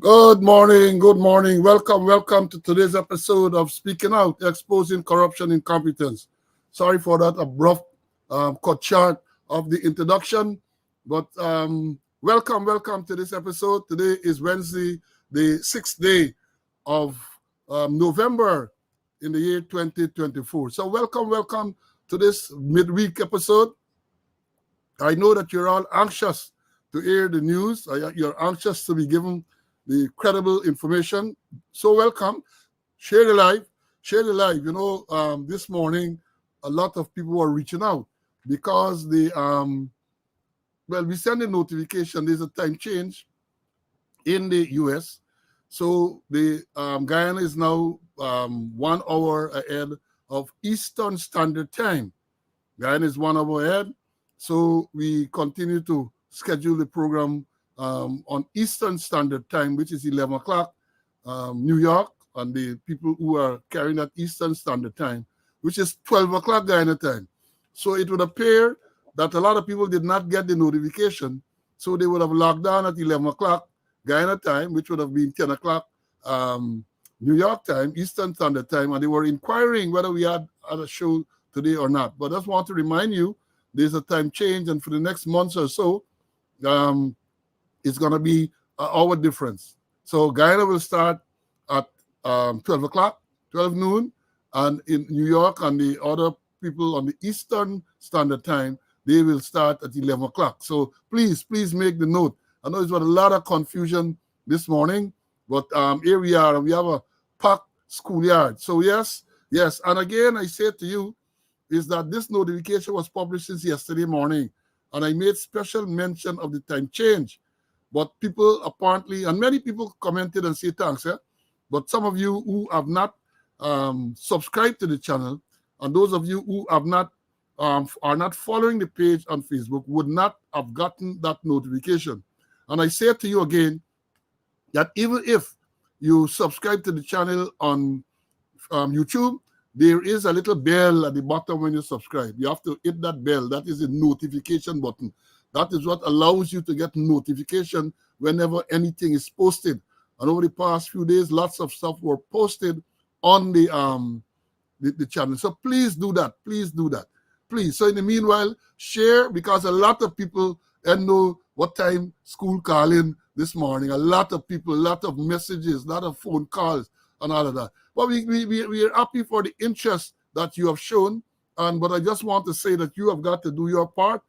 Good morning, good morning. Welcome to today's episode of Speaking Out, Exposing Corruption Incompetence. Sorry for that abrupt cut short of the introduction, but welcome to this episode. Today is Wednesday, the 6th day of November in the year 2024. So welcome to this midweek episode. I know that you're all anxious to hear the news. You're anxious to be given the credible information. So welcome. Share the live. Share the live. This morning, a lot of people were reaching out because we send a notification. There's a time change in the U.S. So the Guyana is now 1 hour ahead of Eastern Standard Time. Guyana is 1 hour ahead. So we continue to schedule the program on Eastern Standard Time, which is 11 o'clock, New York, and the people who are carrying that Eastern Standard Time, which is 12 o'clock Guyana time. So it would appear that a lot of people did not get the notification, so they would have logged on at 11 o'clock Guyana time, which would have been 10 o'clock New York time, Eastern Standard Time, and they were inquiring whether we had a show today or not. But I just want to remind you, there's a time change, and for the next month or so, it's going to be an hour difference. So Guyana will start at 12 o'clock, 12 noon, and in New York and the other people on the Eastern Standard Time, they will start at 11 o'clock. So please make the note. I know there's been a lot of confusion this morning, but here we are, and we have a packed schoolyard. So yes, and again, I say to you, is that this notification was published since yesterday morning, and I made special mention of the time change. But people apparently, and many people commented and say thanks, but some of you who have not subscribed to the channel, and those of you who have not are not following the page on Facebook would not have gotten that notification. And I say to you again that even if you subscribe to the channel on YouTube, there is a little bell at the bottom when you subscribe. You have to hit that bell. That is a notification button. That is what allows you to get notification whenever anything is posted. And over the past few days, lots of stuff were posted on the channel. So please do that. Please. So in the meanwhile, share, because a lot of people don't know what time school calling this morning. A lot of people, a lot of messages, a lot of phone calls, and all of that. But we are happy for the interest that you have shown. But I just want to say that you have got to do your part,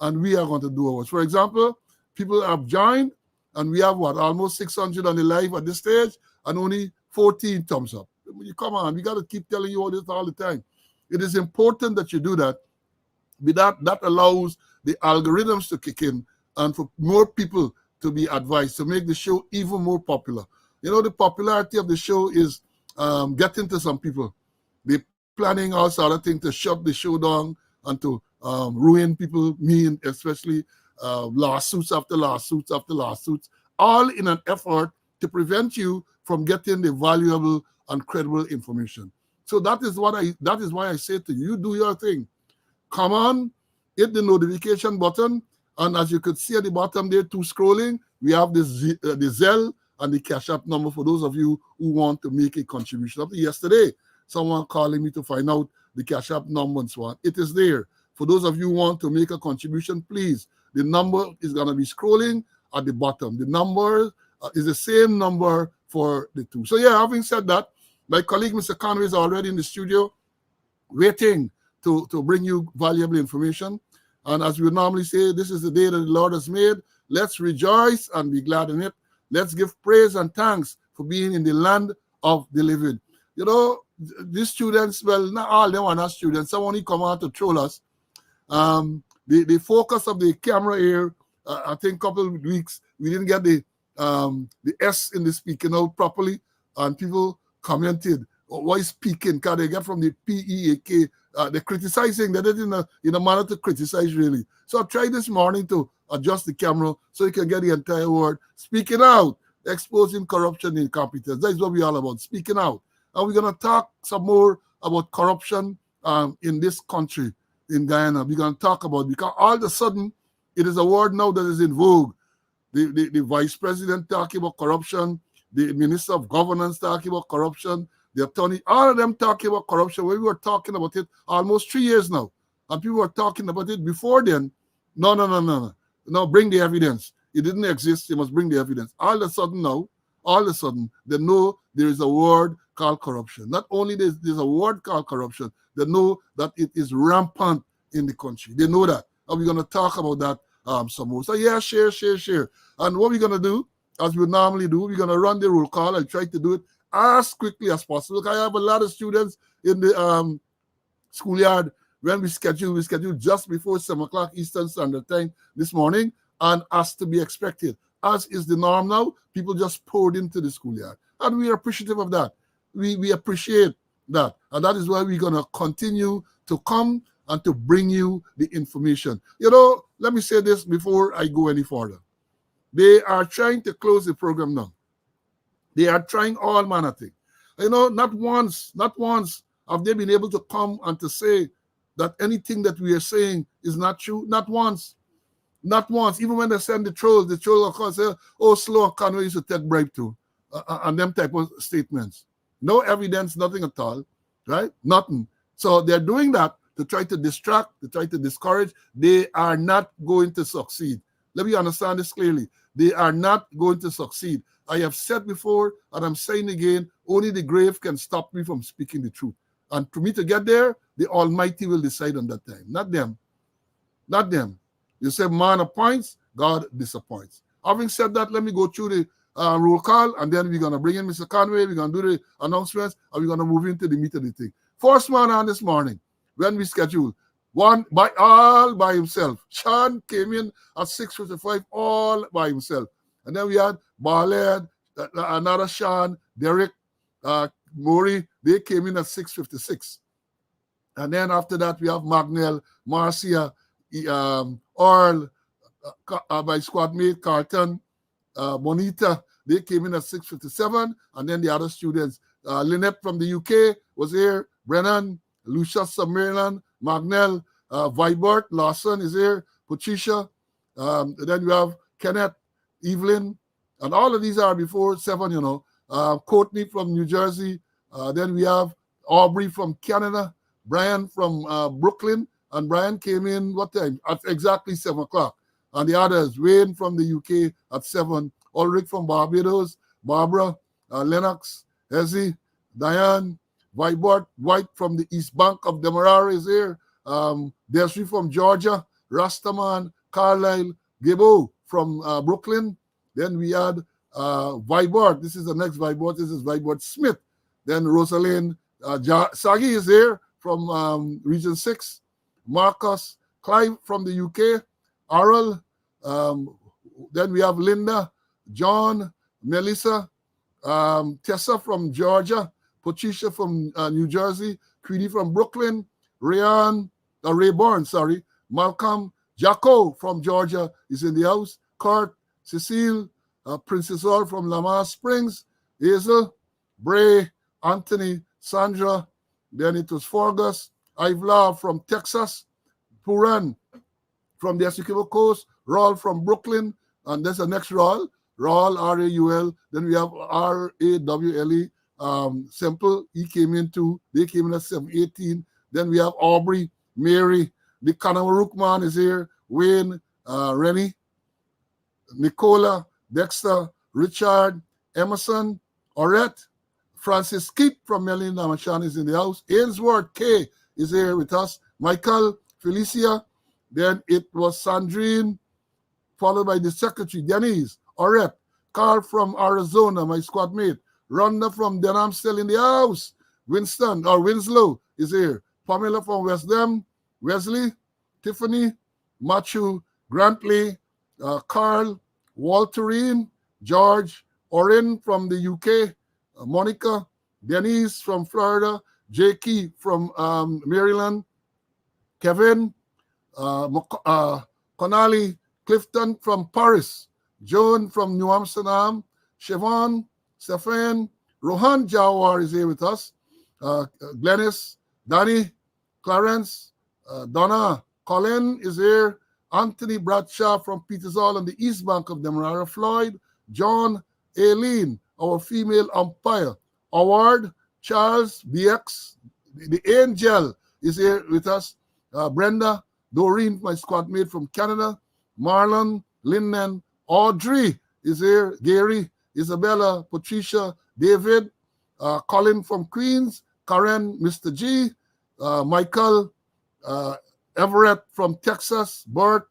and we are going to do ours. For example, people have joined, and we have almost 600 on the live at this stage, and only 14 thumbs up. Come on, we got to keep telling you all this all the time. It is important that you do that. That allows the algorithms to kick in, and for more people to be advised, to make the show even more popular. You know, the popularity of the show is getting to some people. They're planning all sort of things to shut the show down and to ruin people, me especially, lawsuits after lawsuits after lawsuits, all in an effort to prevent you from getting the valuable and credible information. So that is why I say to you, do your thing. Come on, hit the notification button, and as you could see at the bottom there, too, scrolling, we have the Zelle and the Cash App number for those of you who want to make a contribution. Up to yesterday, someone calling me to find out the Cash App number and so on. It is there. For those of you who want to make a contribution, please, the number is going to be scrolling at the bottom. The number is the same number for the two. So yeah, having said that, my colleague, Mr. Conway, is already in the studio waiting to bring you valuable information. And as we normally say, this is the day that the Lord has made. Let's rejoice and be glad in it. Let's give praise and thanks for being in the land of the living. You know, these students, well, not all of them are not students. Some only come out to troll us. The focus of the camera here, I think a couple of weeks, we didn't get the S in the speaking out properly, and people commented, why is speaking? Because they get from the P-E-A-K. They're criticizing. They did in a manner to criticize, really. So I tried this morning to adjust the camera so you can get the entire word. Speaking out, exposing corruption and incompetence. That is what we're all about, speaking out. And we're going to talk some more about corruption in this country, in Guyana. We're going to talk about, because all of a sudden, it is a word now that is in vogue. The vice president talking about corruption, the minister of governance talking about corruption, the attorney, all of them talking about corruption. We were talking about it almost 3 years now. And people were talking about it before then. No, bring the evidence. It didn't exist. You must bring the evidence. All of a sudden now, they know there is a word called corruption. Not only there's a word called corruption, they know that it is rampant in the country. They know that. And we're going to talk about that some more. So yeah, share. And what we're going to do, as we normally do, we're going to run the roll call. I try to do it as quickly as possible. I have a lot of students in the schoolyard. When we schedule just before 7 o'clock Eastern Standard Time this morning, and as to be expected. As is the norm now, people just poured into the schoolyard. And we are appreciative of that. We appreciate that. And that is why we're going to continue to come and to bring you the information. Let me say this before I go any further. They are trying to close the program now. They are trying all manner of things. Not once have they been able to come and to say that anything that we are saying is not true. Not once. Even when they send the trolls of course say, oh, Slow and Conway used to take bribe too. And them type of statements. No evidence, nothing at all. Right? Nothing. So they're doing that to try to distract, to try to discourage. They are not going to succeed. Let me understand this clearly. They are not going to succeed. I have said before, and I'm saying again, only the grave can stop me from speaking the truth. And for me to get there, the Almighty will decide on that time. Not them. Not them. You say man appoints, God disappoints. Having said that, let me go through the roll call, and then we're going to bring in Mr. Conway, we're going to do the announcements, and we're going to move into the meat of the thing. First man on this morning, when we scheduled, one all by himself. Sean came in at 6:55 all by himself. And then we had Barlad, another Sean, Derek, Maury, they came in at 6:56. And then after that, we have Magnell, Marcia, Earl, my squad mate, Carlton, Bonita, they came in at 6:57. And then the other students, Lynette from the UK was here, Brennan, Lucius from Maryland, Magnell, Vibert, Lawson is here, Patricia. Then we have Kenneth, Evelyn, and all of these are before 7, Courtney from New Jersey. Then we have Aubrey from Canada, Brian from Brooklyn, and Brian came in what time? At exactly 7 o'clock. And the others, Wayne from the UK at 7, Ulrich from Barbados, Barbara, Lennox, Hezzy, Diane, Vibert, White from the East Bank of Demerara is here, Desiree from Georgia, Rastaman, Carlisle, Gebo from Brooklyn. Then we had Vibert. This is the next Vibert. This is Vibert Smith. Then Rosalind Sagi is here from Region 6. Marcus Clive from the UK. Arel. Then we have Linda, John, Melissa, Tessa from Georgia, Patricia from New Jersey, Queenie from Brooklyn, Rayborn, Malcolm, Jacko from Georgia is in the house, Kurt, Cecile, Princess All from Lamar Springs, Hazel, Bray, Anthony, Sandra, then it was Fergus, Ivla from Texas, Puran from the Essequibo Coast, Raul from Brooklyn, and there's the next Raul, R-A-U-L, then we have R-A-W-L-E, Simple, he came in too, they came in at 7:18, then we have Aubrey, Mary, the Kanawaruk man is here, Wayne, Rennie, Nicola, Dexter, Richard, Emerson, Orette, Francis Keep from Melanie Namachan is in the house, Ainsworth K is here with us, Michael, Felicia, then it was Sandrine, followed by the secretary, Denise, Orette, Carl from Arizona, my squad mate, Rhonda from Denham still in the house, Winslow is here, Pamela from Westdam, Wesley, Tiffany, Matthew, Grantley, Carl, Walterine, George, Orin from the UK, Monica, Denise from Florida, Jakey from Maryland, Kevin, Conali, Clifton from Paris, Joan from New Amsterdam, Siobhan, Stefan, Rohan Jawar is here with us, Glennis, Danny, Clarence, Donna, Colin is here, Anthony Bradshaw from Peters Hall on the east bank of Demerara. Floyd John Aileen, our female umpire. Howard Charles BX, the angel, is here with us. Brenda Doreen, my squad mate from Canada. Marlon Linden, Audrey is here. Gary, Isabella, Patricia, David, Colin from Queens, Karen, Mr. G, Michael, Everett from Texas, Bert,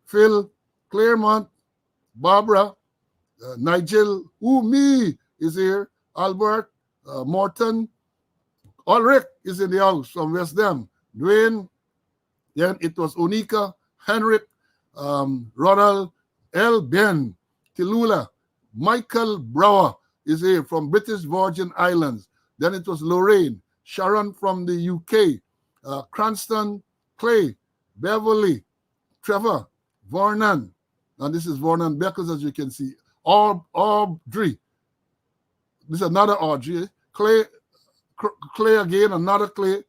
Phil, Claremont, Barbara, Nigel, me is here, Albert, Morton, Ulrich is in the house from West Dem, Dwayne, then it was Onika, Henrik, Ronald, L. Ben, Tilula, Michael Brower is here from British Virgin Islands. Then it was Lorraine, Sharon from the UK, Cranston, Clay, Beverly, Trevor, Vernon, and this is Vernon Beckers, as you can see. Audrey, this is another Audrey. Clay again, another Clay.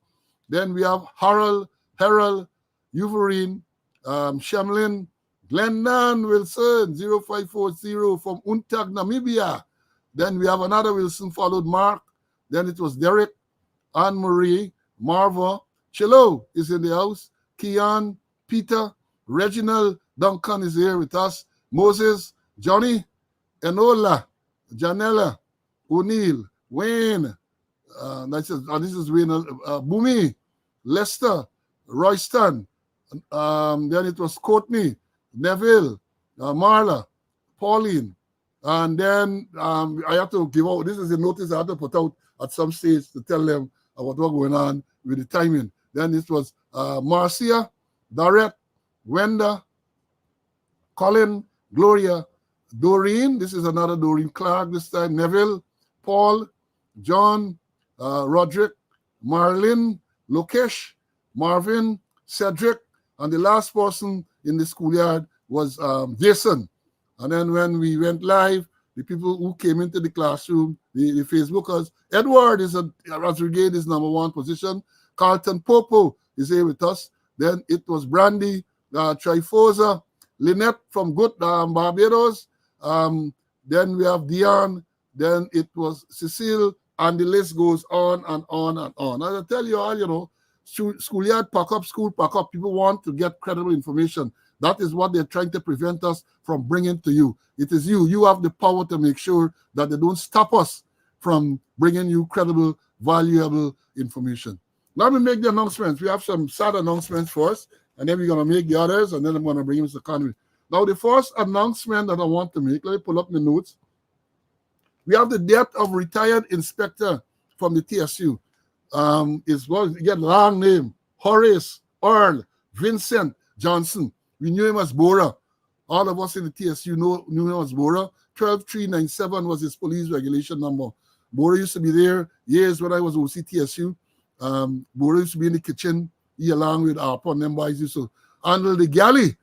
Then we have Harold, Uverine, Shamlin, Glennon Wilson, 0540 from Untag, Namibia. Then we have another Wilson, followed Mark. Then it was Derek, Anne-Marie, Marva, Chilo is in the house. Keon, Peter, Reginald Duncan is here with us. Moses, Johnny, Enola, Janella, O'Neill, Wayne, this is Wayne, Bumi, Lester, Royston, then it was Courtney, Neville, Marla, Pauline, and then I have to give out, this is a notice I had to put out at some stage to tell them what was going on with the timing. Then it was Marcia, Dorette, Wenda, Colin, Gloria, Doreen, this is another Doreen Clark this time, Neville, Paul, John, Roderick, Marlin, Lokesh, Marvin, Cedric, and the last person in the schoolyard was Jason. And then when we went live, the people who came into the classroom, the Facebookers, Edward is as brigade is number 1 position. Carlton Popo is here with us. Then it was Brandy, Trifosa, Lynette from Good Barbados. Then we have Dion. Then it was Cecile, and the list goes on and on and on. As I tell you all, schoolyard pack up, school pack up. People want to get credible information. That is what they're trying to prevent us from bringing to you. It is you. You have the power to make sure that they don't stop us from bringing you credible, valuable information. Let me make the announcements. We have some sad announcements first, and then we're going to make the others, and then I'm going to bring Mr. Conway. Now, the first announcement that I want to make, let me pull up my notes. We have the death of retired inspector from the TSU. You get a long name, Horace Earl Vincent Johnson. We knew him as Bora. All of us in the TSU knew him as Bora. 12397 was his police regulation number. Bora used to be there years when I was OCTSU. Bora used to be in the kitchen. He, along with Arpon, them boys used to handle the galley.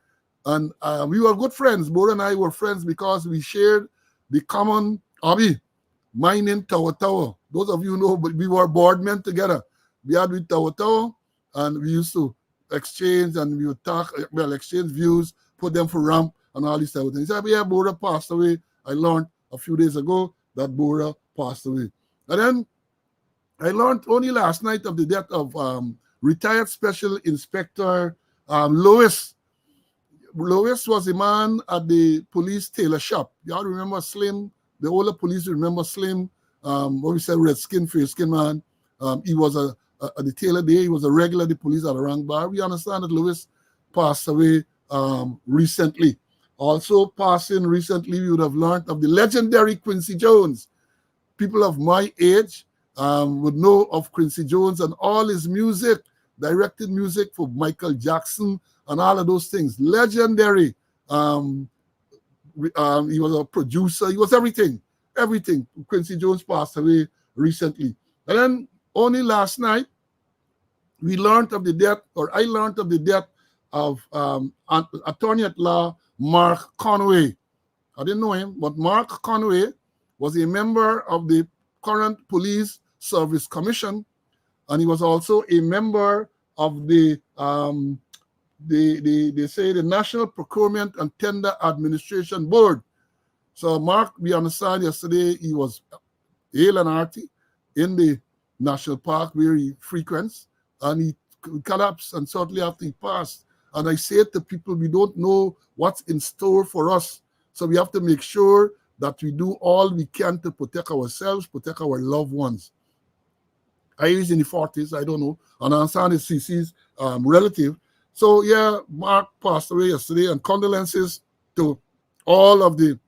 And we were good friends. Bora and I were friends because we shared the common hobby, mining Tower. Those of you know, but we were boardmen together. We had with Tower, and we used to exchange, and we would talk, exchange views, put them for ramp, and all these type of things. He said, yeah, Bora passed away. I learned a few days ago that Bora passed away. And then I learned only last night of the death of retired Special Inspector Lois. Lois was a man at the police tailor shop. Y'all remember Slim? The older police remember Slim, what we said, red skin, fair skin man. He was at the tailor there. He was a regular at the police at a rank bar. We understand that Lois passed away recently. Also passing recently, we would have learned of the legendary Quincy Jones. People of my age would know of Quincy Jones and all his music, directed music for Michael Jackson and all of those things. Legendary. He was a producer. He was everything. Quincy Jones passed away recently. And then only last night, I learned of the death of attorney at law Mark Conway. I didn't know him, but Mark Conway was a member of the current Police Service Commission, and he was also a member of the they say the National Procurement and Tender Administration Board. So Mark, we understand yesterday he was hale and hearty in the national park where he frequents, and he collapsed, and shortly after he passed. And I say to people, we don't know what's in store for us. So we have to make sure that we do all we can to protect ourselves, protect our loved ones. I is in the 40s, I don't know. And I understand it's CC's relative. So yeah, Mark passed away yesterday, and condolences to all of the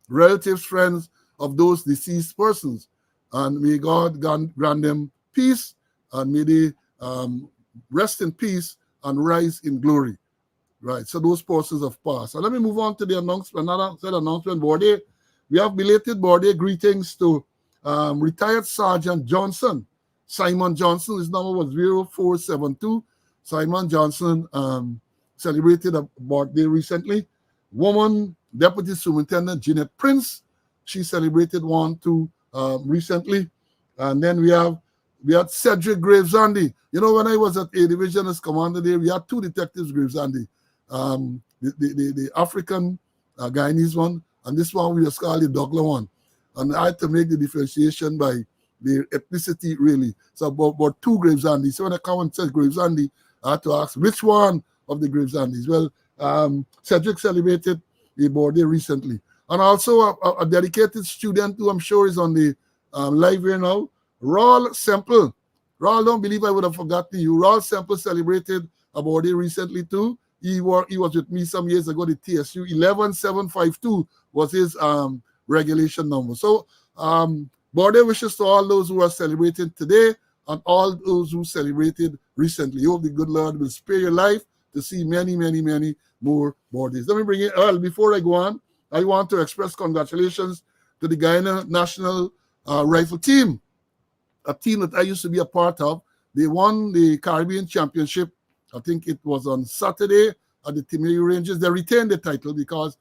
relatives, friends of those deceased persons. And may God grant them peace, and may they rest in peace and rise in glory. Right, so those persons have passed. And let me move on to the announcement, another said announcement, birthday. We have belated birthday greetings to retired Sergeant Johnson. Simon Johnson, his number was 0472. Simon Johnson celebrated a birthday recently. Woman, Deputy Superintendent Jeanette Prince, she celebrated one too recently. And then we had Cedric Gravesandy. You know, when I was at A Division as commander there, we had two detectives, Gravesandy. The African Guyanese one, and this one we just call the Douglas one. And I had to make the differentiation by the ethnicity, really. So about two Gravesandy. So when I come and said Gravesandy, I had to ask which one of the Gravesandys. Well, Cedric celebrated a birthday recently. And also a dedicated student who I'm sure is on the live here now, Raul Semple. Raul, don't believe I would have forgotten you. Raul Semple celebrated a birthday recently too. He was with me some years ago. The TSU 11752 was his regulation number. So birthday wishes to all those who are celebrating today and all those who celebrated recently. Hope the good Lord will spare your life to see many, many, many more birthdays. Let me bring it. Well, before I go on, I want to express congratulations to the Guyana National Rifle Team, a team that I used to be a part of. They won the Caribbean Championship. I think it was on Saturday at the Timehue Ranges. They retained the title because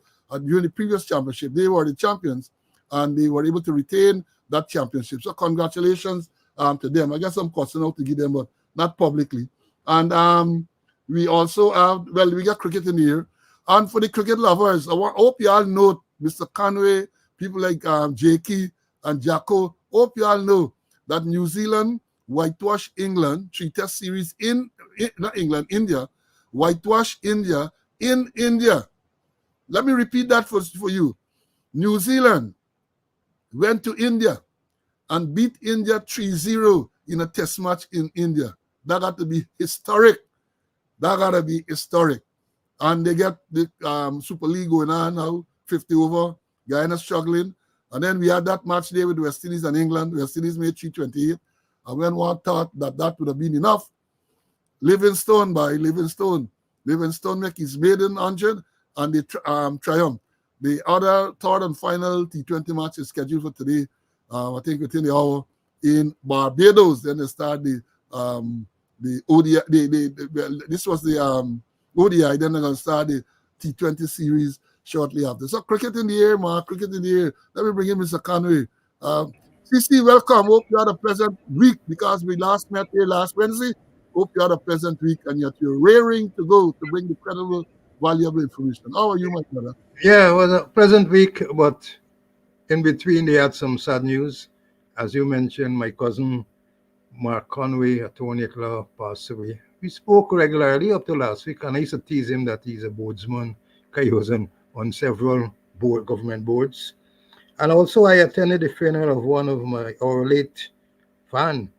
during the previous championship, they were the champions, and they were able to retain that championship. So congratulations to them. I got some question out to give them, but not publicly. And we also have, well, we got cricket in here. And for the cricket lovers, I hope you all know Mr. Conway, people like Jakey and Jacko. Hope you all know that New Zealand whitewash England 3-test series not England, India, whitewash India in India. Let me repeat that for you. New Zealand went to India and beat India 3-0 in a test match in India. That got to be historic. That got to be historic. And they get the Super League going on now, 50 over. Guyana struggling. And then we had that match there with West Indies and England. West Indies made 328. And when one thought that would have been enough, Livingstone make his maiden 100 and they triumph. The other third and final T20 match is scheduled for today, I think within the hour in Barbados. Then they start the ODI. This was the ODI. Then they're going to start the T20 series shortly after. So cricket in the air, Mark, cricket in the air. Let me bring in Mr. Conway. CC, welcome. Hope you had a pleasant week because we last met here last Wednesday. Hope you had a pleasant week and yet you're raring to go to bring the credible, valuable information. How are you, my brother? Yeah, it was a pleasant week, but in between they had some sad news. As you mentioned, my cousin Mark Conway, Attorney Law, passed away. We spoke regularly up to last week, and I used to tease him that he's a boardsman because he was on several government boards. And also I attended the funeral of one of our late fan,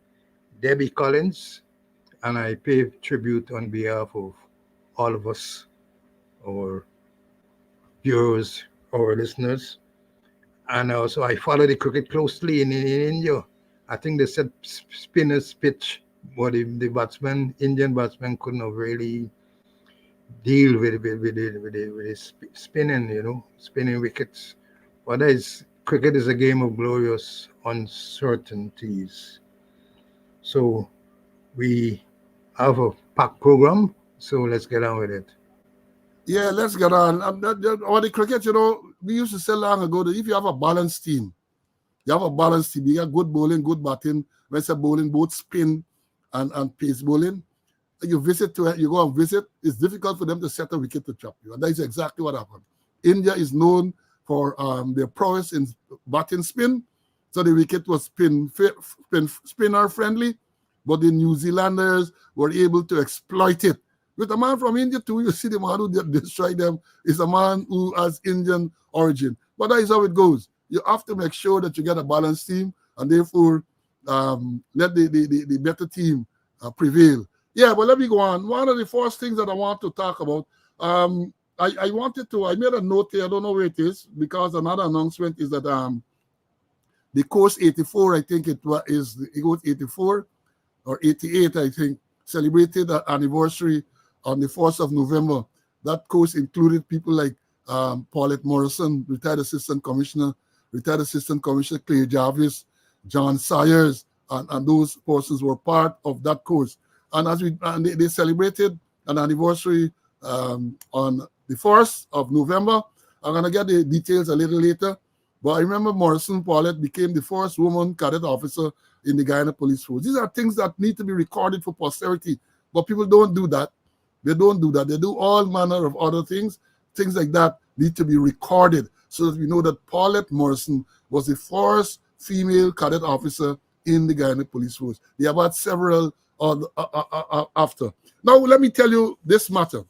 Debbie Collins, and I pay tribute on behalf of all of us, our viewers, our listeners. And also I follow the cricket closely in India. I think they said spinners pitch, but the Indian batsman couldn't have really deal with the spinning wickets. But cricket is a game of glorious uncertainties. So we have a packed program, so let's get on with it. Yeah, let's get on. On the cricket, we used to say long ago that if you have a balanced team, you got good bowling, good batting. When I say bowling, both spin and pace bowling. you go and visit, it's difficult for them to set a wicket to trap you. And that is exactly what happened. India is known for their prowess in batting spin. So the wicket was spinner friendly, but the New Zealanders were able to exploit it. With a man from India too, you see the man who destroyed them is a man who has Indian origin. But that is how it goes. You have to make sure that you get a balanced team, and therefore let the better team prevail. Yeah, but let me go on. One of the first things that I want to talk about, I made a note here, I don't know where it is, because another announcement is that the course 84, I think it was 84 or 88, I think, celebrated an anniversary on the 1st of November. That course included people like Paulette Morrison, retired Assistant Commissioner Claire Jarvis, John Sayers, and those persons were part of that course. And they celebrated an anniversary on the 1st of November. I'm going to get the details a little later. But I remember Morrison Paulette became the first woman cadet officer in the Guyana Police Force. These are things that need to be recorded for posterity. But people don't do that. They don't do that. They do all manner of other things. Things like that need to be recorded so that we know that Paulette Morrison was the first female cadet officer in the Guyana Police Force. They have had several after. Now, let me tell you this matter.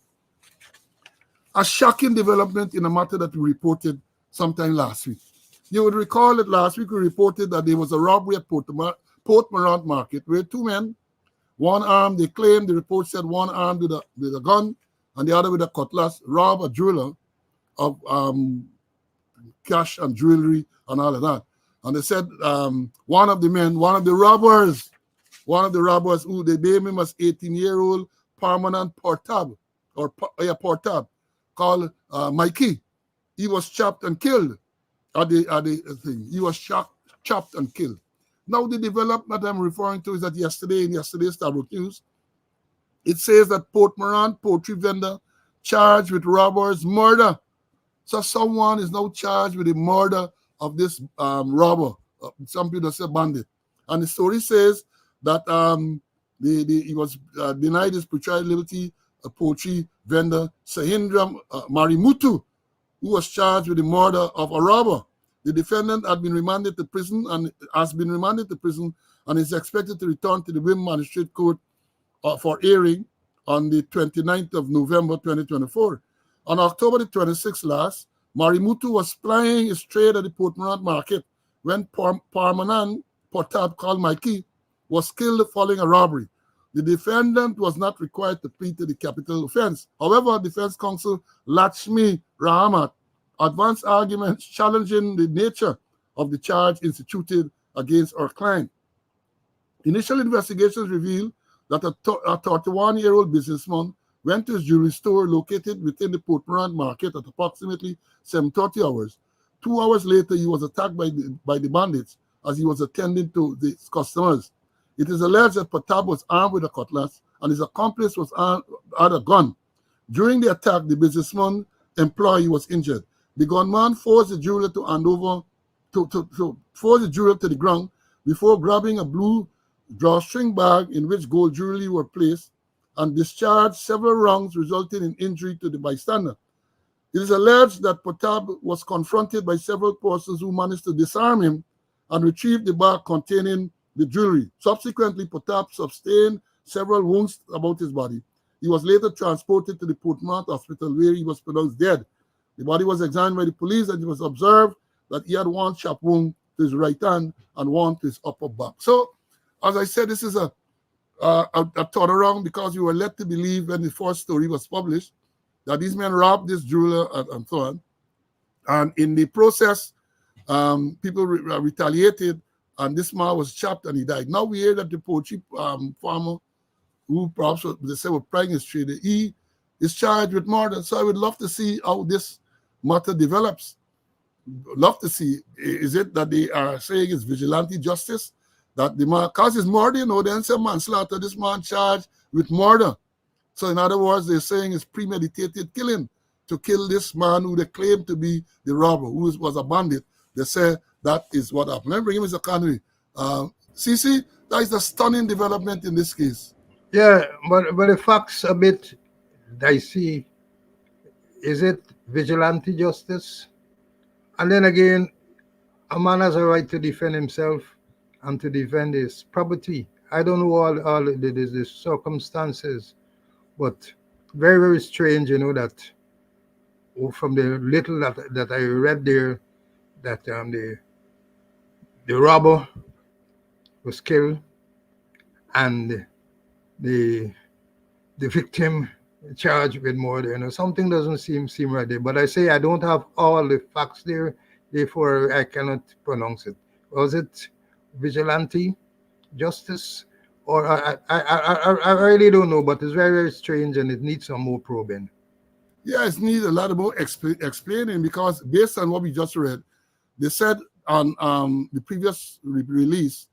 A shocking development in a matter that we reported sometime last week. You would recall that last week we reported that there was a robbery at Port Mourant Market where two men, one armed, the report said one armed with a gun and the other with a cutlass, robbed a jeweler of cash and jewelry and all of that. And they said one of the robbers who they named him as 18-year-old Permanent Portab, called Mikey. He was chopped and killed at the thing. He was chopped and killed. Now the development I'm referring to is that yesterday in yesterday's Tablet News, it says that Port Mourant poultry vendor charged with robbers' murder. So someone is now charged with the murder of this robber. Some people say bandit. And the story says that he was denied his pretrial liberty, a poultry vendor, Sahindra Marimutu, who was charged with the murder of a robber. The defendant has been remanded to prison and is expected to return to the Wim Magistrate Court for hearing on the 29th of November 2024. On October the 26th last, Marimutu was plying his trade at the Port Mourant Market when Parmanan Portab, called Mikey, was killed following a robbery. The defendant was not required to plead to the capital offense. However, defense counsel Lakshmi Rahamat advanced arguments challenging the nature of the charge instituted against our client. Initial investigations revealed that a 31-year-old businessman went to his jewelry store located within the Port Mourant Market at approximately 7:30 hours. 2 hours later, he was attacked by the bandits as he was attending to the customers. It is alleged that Portab was armed with a cutlass and his accomplice had a gun. During the attack, the businessman employee was injured. The gunman forced the jeweler to hand over force the jeweler to the ground before grabbing a blue drawstring bag in which gold jewelry were placed and discharged several rounds, resulting in injury to the bystander. It is alleged that Portab was confronted by several persons who managed to disarm him and retrieve the bag containing the jewelry. Subsequently, Portab sustained several wounds about his body. He was later transported to the Port Mourant Hospital where he was pronounced dead. The body was examined by the police and it was observed that he had one sharp wound to his right hand and one to his upper back. So, as I said, this is a turnaround because we were led to believe when the first story was published that these men robbed this jeweler and so on. And in the process, people retaliated and this man was chopped and he died. Now we hear that the poultry farmer, who perhaps they say was prying his trade, he is charged with murder. So I would love to see how this matter develops. Love to see, is it that they are saying it's vigilante justice? That the man causes murder, then say manslaughter, this man charged with murder. So in other words, they're saying it's premeditated killing to kill this man who they claim to be the robber, who was a bandit. They say that is what happened. Let me bring him Mr. Connery. CC, that is a stunning development in this case. Yeah, but the facts a bit dicey. Is it vigilante justice? And then again, a man has a right to defend himself and to defend his property. I don't know all the circumstances, but very, very strange, that from the little that I read there, that the robber was killed and the the victim charged with murder. Something doesn't seem right there. But I say I don't have all the facts there, therefore I cannot pronounce it. Was it vigilante justice? Or I really don't know, but it's very, very strange and it needs some more probing. Yeah, it needs a lot more explaining because based on what we just read, they said on the previous release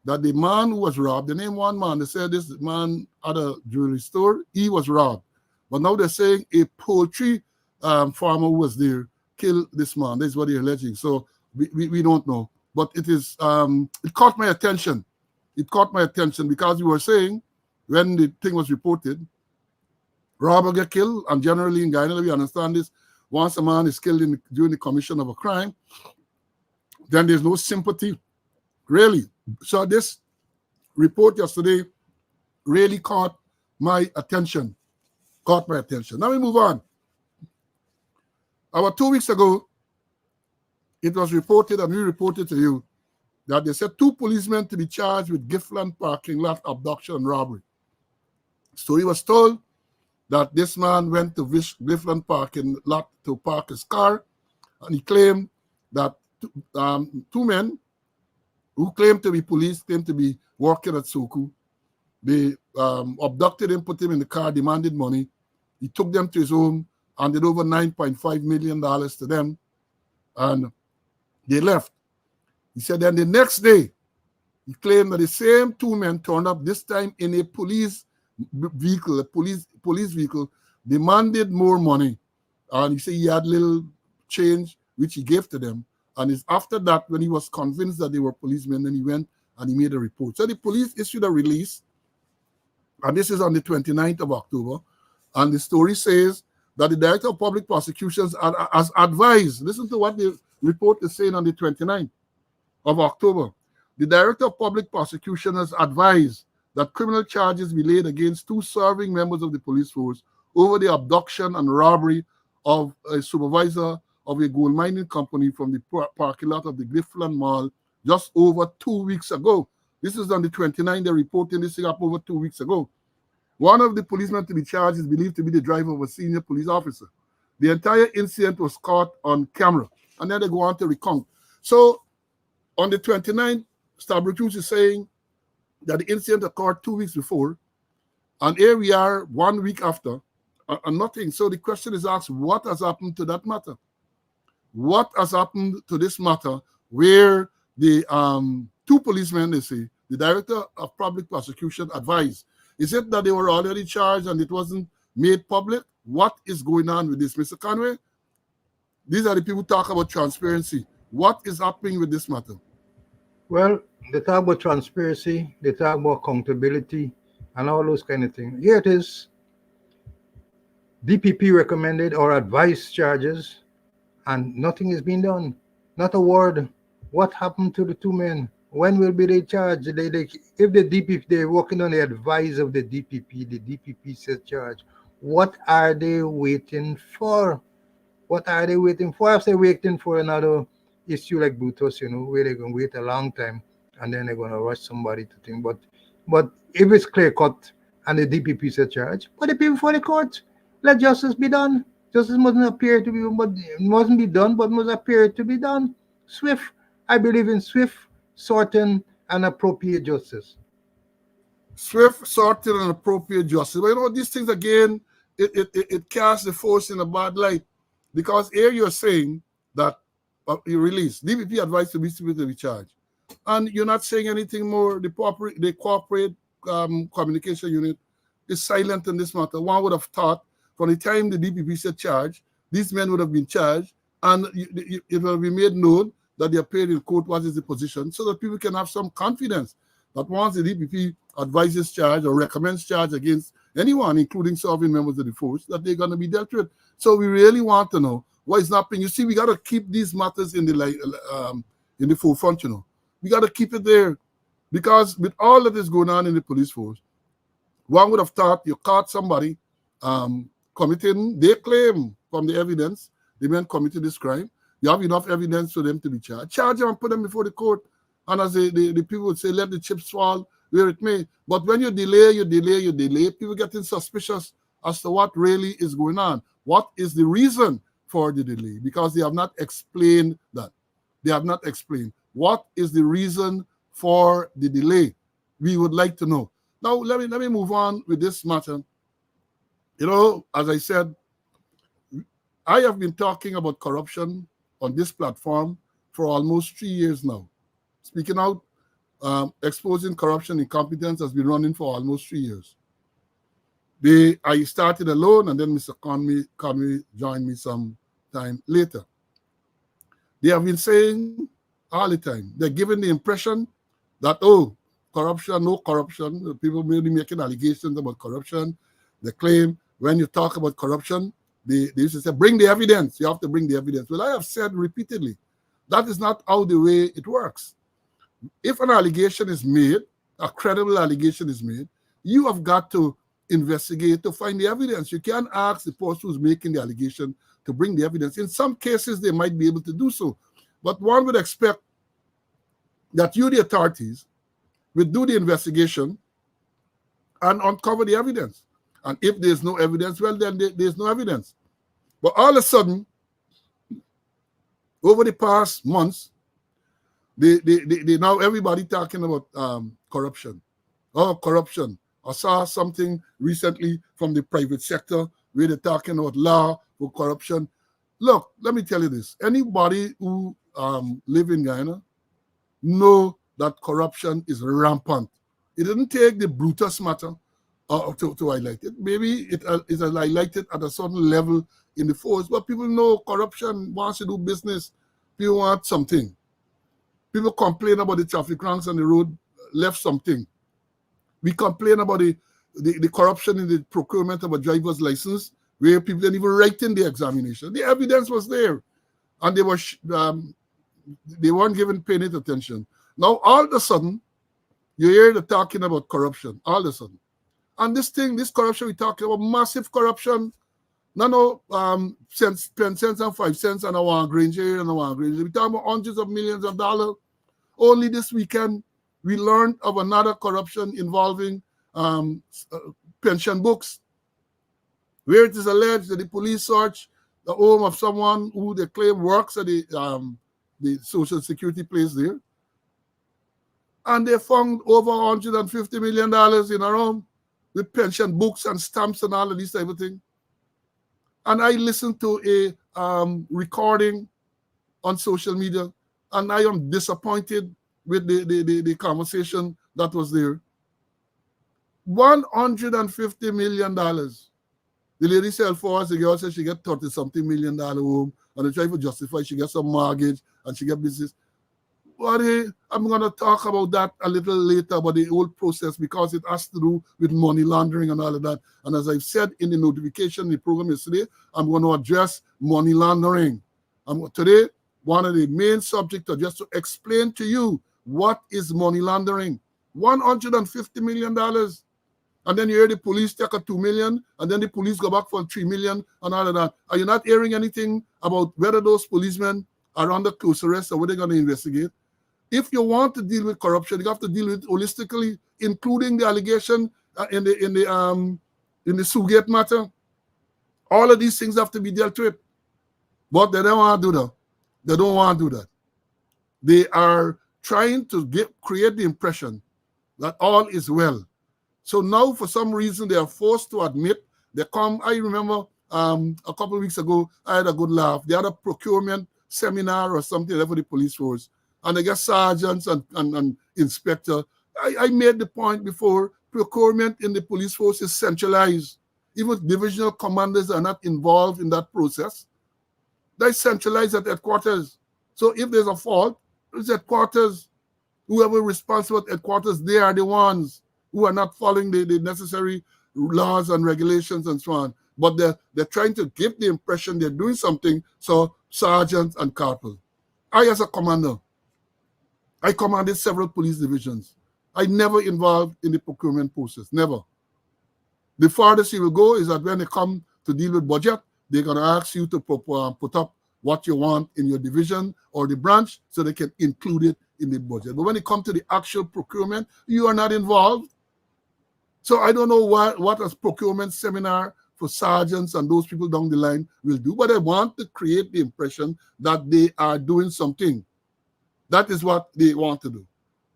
that the man who was robbed, they named one man, they said this man at a jewelry store, he was robbed. But now they're saying a poultry farmer who was there killed this man. That's what they're alleging. So we don't know. But it caught my attention. It caught my attention because you were saying when the thing was reported, robber get killed, and generally in Guyana, we understand this. Once a man is killed during the commission of a crime, then there's no sympathy, really. So this report yesterday really caught my attention. Now we move on. About 2 weeks ago, it was reported, and we reported to you, that they said 2 policemen to be charged with Giftland parking lot abduction and robbery. So he was told that this man went to Giftland parking lot to park his car, and he claimed that 2 men who claimed to be police, claimed to be working at Soku. They abducted him, put him in the car, demanded money. He took them to his home, handed over $9.5 million to them, and they left. He said then the next day, he claimed that the same 2 men turned up, this time in a police vehicle, police vehicle, demanded more money. And he said he had little change, which he gave to them. And it's after that, when he was convinced that they were policemen, then he went and he made a report. So the police issued a release, and this is on the 29th of October. And the story says that the Director of Public Prosecutions has advised, listen to what the report is saying on the 29th of October. The Director of Public Prosecution has advised that criminal charges be laid against 2 serving members of the police force over the abduction and robbery of a supervisor of a gold mining company from the parking lot of the Giftland Mall just over 2 weeks ago. This is on the 29th. They're reporting this thing up over 2 weeks ago. One of the policemen to be charged is believed to be the driver of a senior police officer. The entire incident was caught on camera, and then they go on to recount. So on the 29th, Starbridge is saying that the incident occurred 2 weeks before, and here we are 1 week after, and nothing. So the question is asked, what has happened to that matter? What has happened to this matter where the 2 policemen, they say, the Director of Public Prosecution advised? Is it that they were already charged and it wasn't made public? What is going on with this, Mr. Conway? These are the people who talk about transparency. What is happening with this matter? Well, they talk about transparency, they talk about accountability, and all those kind of things. Here it is. DPP recommended or advised charges, and nothing is being done. Not a word. What happened to the 2 men? When will be they charged? If the DPP, they're working on the advice of the DPP says charge. What are they waiting for? What are they waiting for? If they're waiting for another issue like Brutus, where they're going to wait a long time and then they're going to rush somebody to think. But if it's clear cut and the DPP says charge, put the people before the court. Let justice be done. Justice mustn't appear to be, but mustn't be done, but must appear to be done. Swift. I believe in swift, certain, and appropriate justice. Swift, certain, and appropriate justice. But these things again, it casts the force in a bad light, because here you're saying that you release DPP advice to be charged, and you're not saying anything more. The corporate communication unit is silent in this matter. One would have thought from the time the DPP said charge, these men would have been charged, and it will be made known that they appeared in court what is the position, so that people can have some confidence that once the DPP advises charge or recommends charge against anyone, including serving members of the force, that they're going to be dealt with. So we really want to know what is happening. You see, we got to keep these matters in the forefront. We got to keep it there, because with all that is going on in the police force, one would have thought you caught somebody committing, they claim from the evidence, the men committed this crime. You have enough evidence for them to be charged. Charge them and put them before the court. And as the people would say, let the chips fall where it may. But when you delay, people getting suspicious as to what really is going on. What is the reason for the delay? Because they have not explained that. They have not explained what is the reason for the delay. We would like to know. Now, let me move on with this matter. As I said, I have been talking about corruption on this platform for almost 3 years now. Speaking out, exposing corruption, incompetence has been running for almost 3 years. I started alone, and then Mr. Conway joined me some time later. They have been saying all the time, they're giving the impression that, corruption, no corruption. People merely making allegations about corruption. They claim when you talk about corruption, they used to say, bring the evidence. You have to bring the evidence. Well, I have said repeatedly, that is not how the way it works. If an allegation is made, a credible allegation is made, you have got to investigate to find the evidence. You can't ask the person who's making the allegation to bring the evidence. In some cases, they might be able to do so. But one would expect that you, the authorities, will do the investigation and uncover the evidence. And if there's no evidence, well, then there's no evidence. But all of a sudden, over the past months, they now everybody talking about corruption. Oh, corruption. I saw something recently from the private sector where they're talking about law for corruption. Look, let me tell you this. Anybody who live in Guyana know that corruption is rampant. It didn't take the Brutus matter to highlight it. Maybe it is highlighted at a certain level in the force, but people know corruption wants to do business. People want something. People complain about the traffic ranks on the road, left something. We complain about the corruption in the procurement of a driver's license, where people didn't even write in the examination. The evidence was there, and they weren't given paying it attention. Now, all of a sudden, you hear the talking about corruption, all of a sudden. And this corruption, we're talking about massive corruption. No, cents and 5 cents and a one grain here and a one grain. We're talking about hundreds of millions of dollars. Only this weekend, we learned of another corruption involving pension books, where it is alleged that the police searched the home of someone who they claim works at the Social Security place there. And they found over $150 million in her home with pension books and stamps and all of this type of thing. And I listened to a recording on social media, and I am disappointed with the conversation that was there. $150 million. The lady said for us, the girl said she get $30-something million home, and they try to justify she get some mortgage and she get business. But I'm going to talk about that a little later, about the whole process, because it has to do with money laundering and all of that. And as I've said in the notification in the program yesterday, I'm going to address money laundering. Today, one of the main subjects are just to explain to you what is money laundering. $150 million. And then you hear the police take a $2 million, and then the police go back for $3 million and all of that. Are you not hearing anything about whether those policemen are under close arrest or what they're going to investigate? If you want to deal with corruption, you have to deal with it holistically, including the allegation in the Sugate matter. All of these things have to be dealt with. But they don't want to do that. They don't want to do that. They are trying to create the impression that all is well. So now, for some reason, they are forced to admit they come. I remember a couple of weeks ago, I had a good laugh. They had a procurement seminar or something for the police force, and they got sergeants and inspector. I made the point before, procurement in the police force is centralized. Even divisional commanders are not involved in that process. They centralize at headquarters. So if there's a fault, it's headquarters. Whoever is responsible at headquarters, they are the ones who are not following the necessary laws and regulations and so on. But they're trying to give the impression they're doing something. So sergeants and corporals. I, as a commander, I commanded several police divisions. I never involved in the procurement process, never. The farthest you will go is that when they come to deal with budget, they're going to ask you to put up what you want in your division or the branch so they can include it in the budget. But when it comes to the actual procurement, you are not involved. So I don't know what a procurement seminar for sergeants and those people down the line will do, but I want to create the impression that they are doing something. That is what they want to do.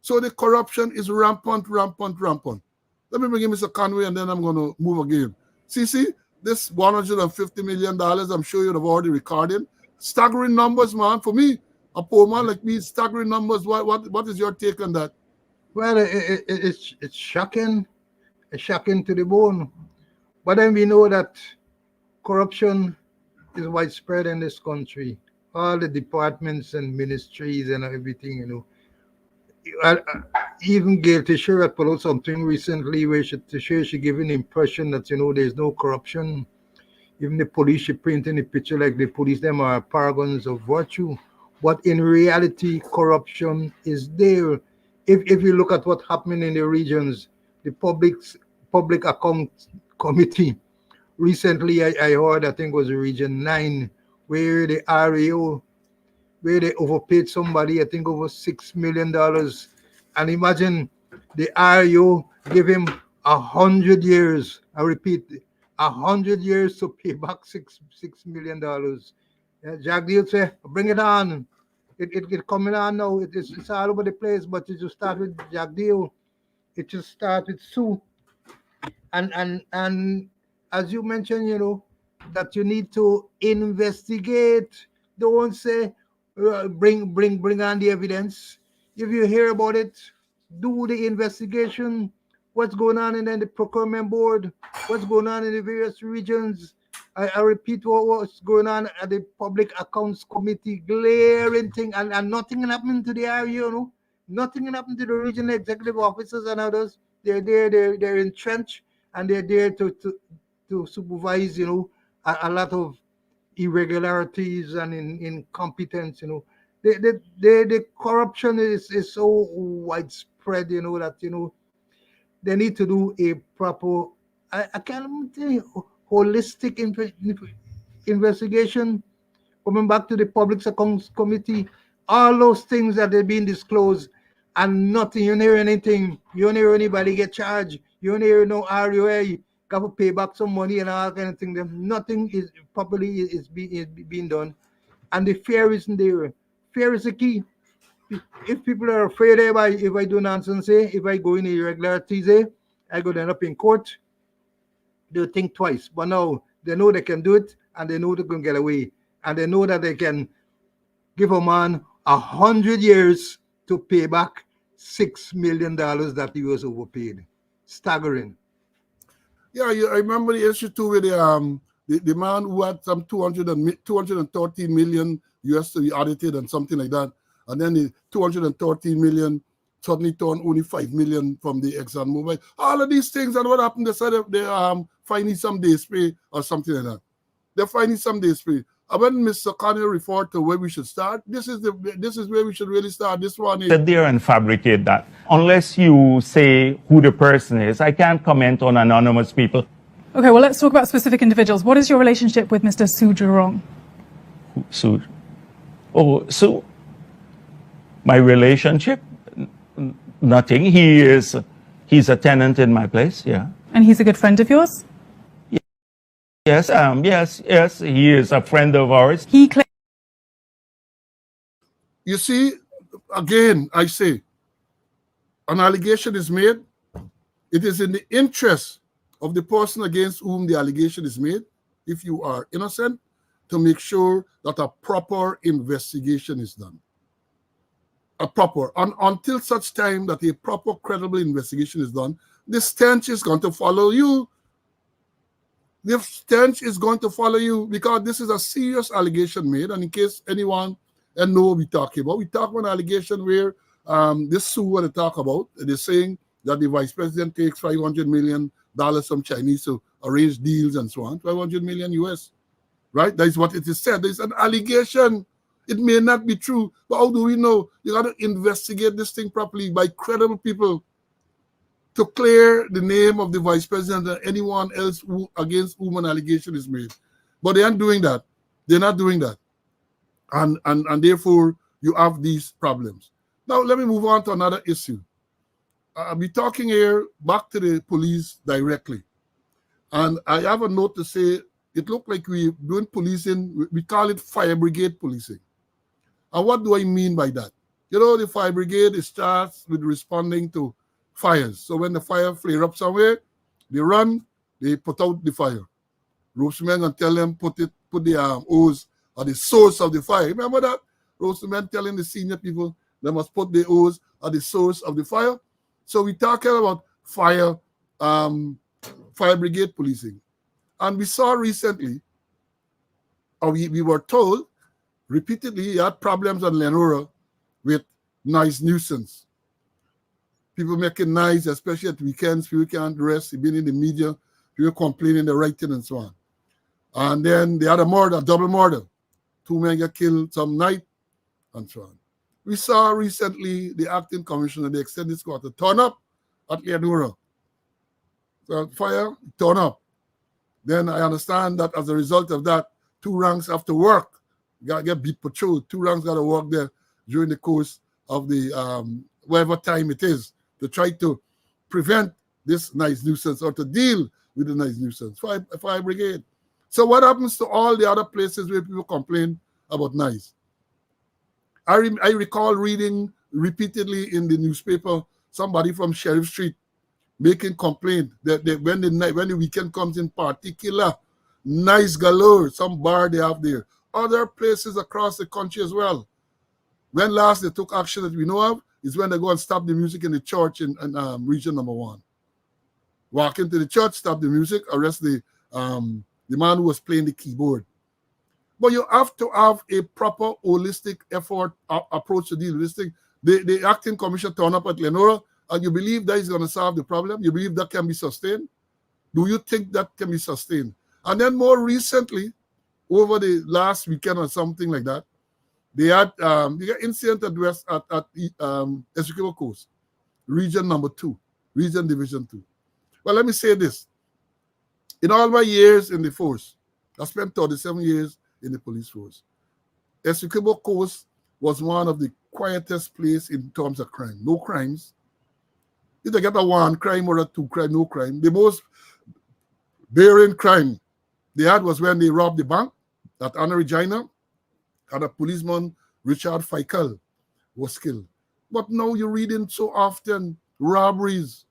So the corruption is rampant, rampant, rampant. Let me bring in Mr. Conway and then I'm going to move again. See, this $150 million, I'm sure you'd have already recorded. Staggering numbers, man. For me, a poor man like me, staggering numbers. What is your take on that? Well, it's shocking. It's shocking to the bone. But then we know that corruption is widespread in this country. All the departments and ministries and everything, you know. Even Gail Tisher had put out something recently where she gave an impression that, you know, there's no corruption. Even the police, she painting the picture like the police, them are paragons of virtue. But in reality, corruption is there. If you look at what happened in the regions, the public account committee, recently I heard, I think it was Region 9, where the RAO, where they overpaid somebody, I think over $6 million. And imagine the RAO give him 100 years. I repeat, 100 years to pay back $6 million. Jack Deal say, bring it on. It coming on now. It's all over the place, but it just start with Jack Deal. It just start with Sue. And as you mentioned, you know, that you need to investigate. Don't say bring on the evidence. If you hear about it, do the investigation. What's going on in the procurement board? What's going on in the various regions? I repeat what's going on at the public accounts committee, glaring thing, and nothing happened to the area, you know. Nothing happened to the regional executive officers and others. They're there, they're entrenched, and they're there to supervise, you know, a lot of irregularities and incompetence, you know. The corruption is so widespread, you know, that, you know, they need to do a proper, I can't say holistic investigation. Coming back to the Public Accounts Committee, all those things that they've been disclosed, and nothing, you don't hear anything, you don't hear anybody get charged, you don't hear no RUA, got to pay back some money and all kind of thing. Nothing is properly is being done, and the fear isn't there. Fear is the key. If people are afraid, if I do nonsense, if I go in irregularities, I go end up in court, they'll think twice. But now they know they can do it, and they know they can get away, and they know that they can give a man 100 years to pay back $6 million that he was overpaid. Staggering. Yeah, I remember the issue too with the man who had some 213 million US to be audited and something like that. And then the 213 million suddenly turned only 5 million from the ExxonMobil. All of these things, and what happened, they said they're finding some days pay or something like that. They're finding some days pay. And when Mr. Connell referred to where we should start, this is where we should really start. This one is sit there and fabricate that. Unless you say who the person is, I can't comment on anonymous people. Okay, well, let's talk about specific individuals. What is your relationship with Mr. Su Jurong? Su? Oh, Su? My relationship? Nothing. He's a tenant in my place, yeah. And he's a good friend of yours? Yes, yes, he is a friend of ours. He claims. You see, again, I say, an allegation is made. It is in the interest of the person against whom the allegation is made, if you are innocent, to make sure that a proper investigation is done. Until such time that a proper, credible investigation is done, the stench is going to follow you. The stench is going to follow you because this is a serious allegation made. And in case anyone know what we're talking about an allegation where this Sue what they talk about, they're saying that the vice president takes $500 million from Chinese to arrange deals and so on. 500 million US, right? That is what it is said. There's an allegation. It may not be true, but how do we know? You got to investigate this thing properly by credible people to clear the name of the vice president and anyone else against whom an allegation is made. But they aren't doing that. They're not doing that. And therefore, you have these problems. Now, let me move on to another issue. I'll be talking here back to the police directly. And I have a note to say, it looked like we're doing policing, we call it fire brigade policing. And what do I mean by that? You know, the fire brigade, it starts with responding to fires. So when the fire flare up somewhere, they run, they put out the fire. Rosemen and tell them put the hose at the source of the fire. Remember that? Rosemen telling the senior people they must put the hose at the source of the fire. So we're talking about fire brigade policing. And we saw recently, or we were told repeatedly, he had problems on Lenora with noise nuisance. People making noise, especially at weekends, people can't rest, they've been in the media, people complaining, they're writing and so on. And then they had a murder, a double murder. 2 men get killed some night and so on. We saw recently the acting commissioner, the extended squad, to turn up at Lenora. So fire, turn up. Then I understand that as a result of that, 2 ranks have to work. You got to get beat patrol. 2 ranks got to work there during the course of the whatever time it is to try to prevent this noise nuisance or to deal with the noise nuisance. Fire brigade. So what happens to all the other places where people complain about noise? I recall reading repeatedly in the newspaper somebody from Sheriff Street making complaint that when the weekend comes in particular, nice galore, some bar they have there. Other places across the country as well. When last they took action that we know of is when they go and stop the music in the church in region number 1. Walk into the church, stop the music, arrest the man who was playing the keyboard. But you have to have a proper holistic effort approach to deal with this thing. The acting commissioner turned up at Lenora, and you believe that is going to solve the problem? You believe that can be sustained? Do you think that can be sustained? And then more recently, over the last weekend or something like that, they had incident at Essequibo Coast, region number 2, region division 2. Well, let me say this. In all my years in the force, I spent 37 years in the police force. Essequibo Coast was one of the quietest places in terms of crime. No crimes. If they get a 1 crime or a 2 crime, no crime. The most bearing crime they had was when they robbed the bank at Anna Regina, and a policeman, Richard Feikel, was killed. But now you're reading so often robberies,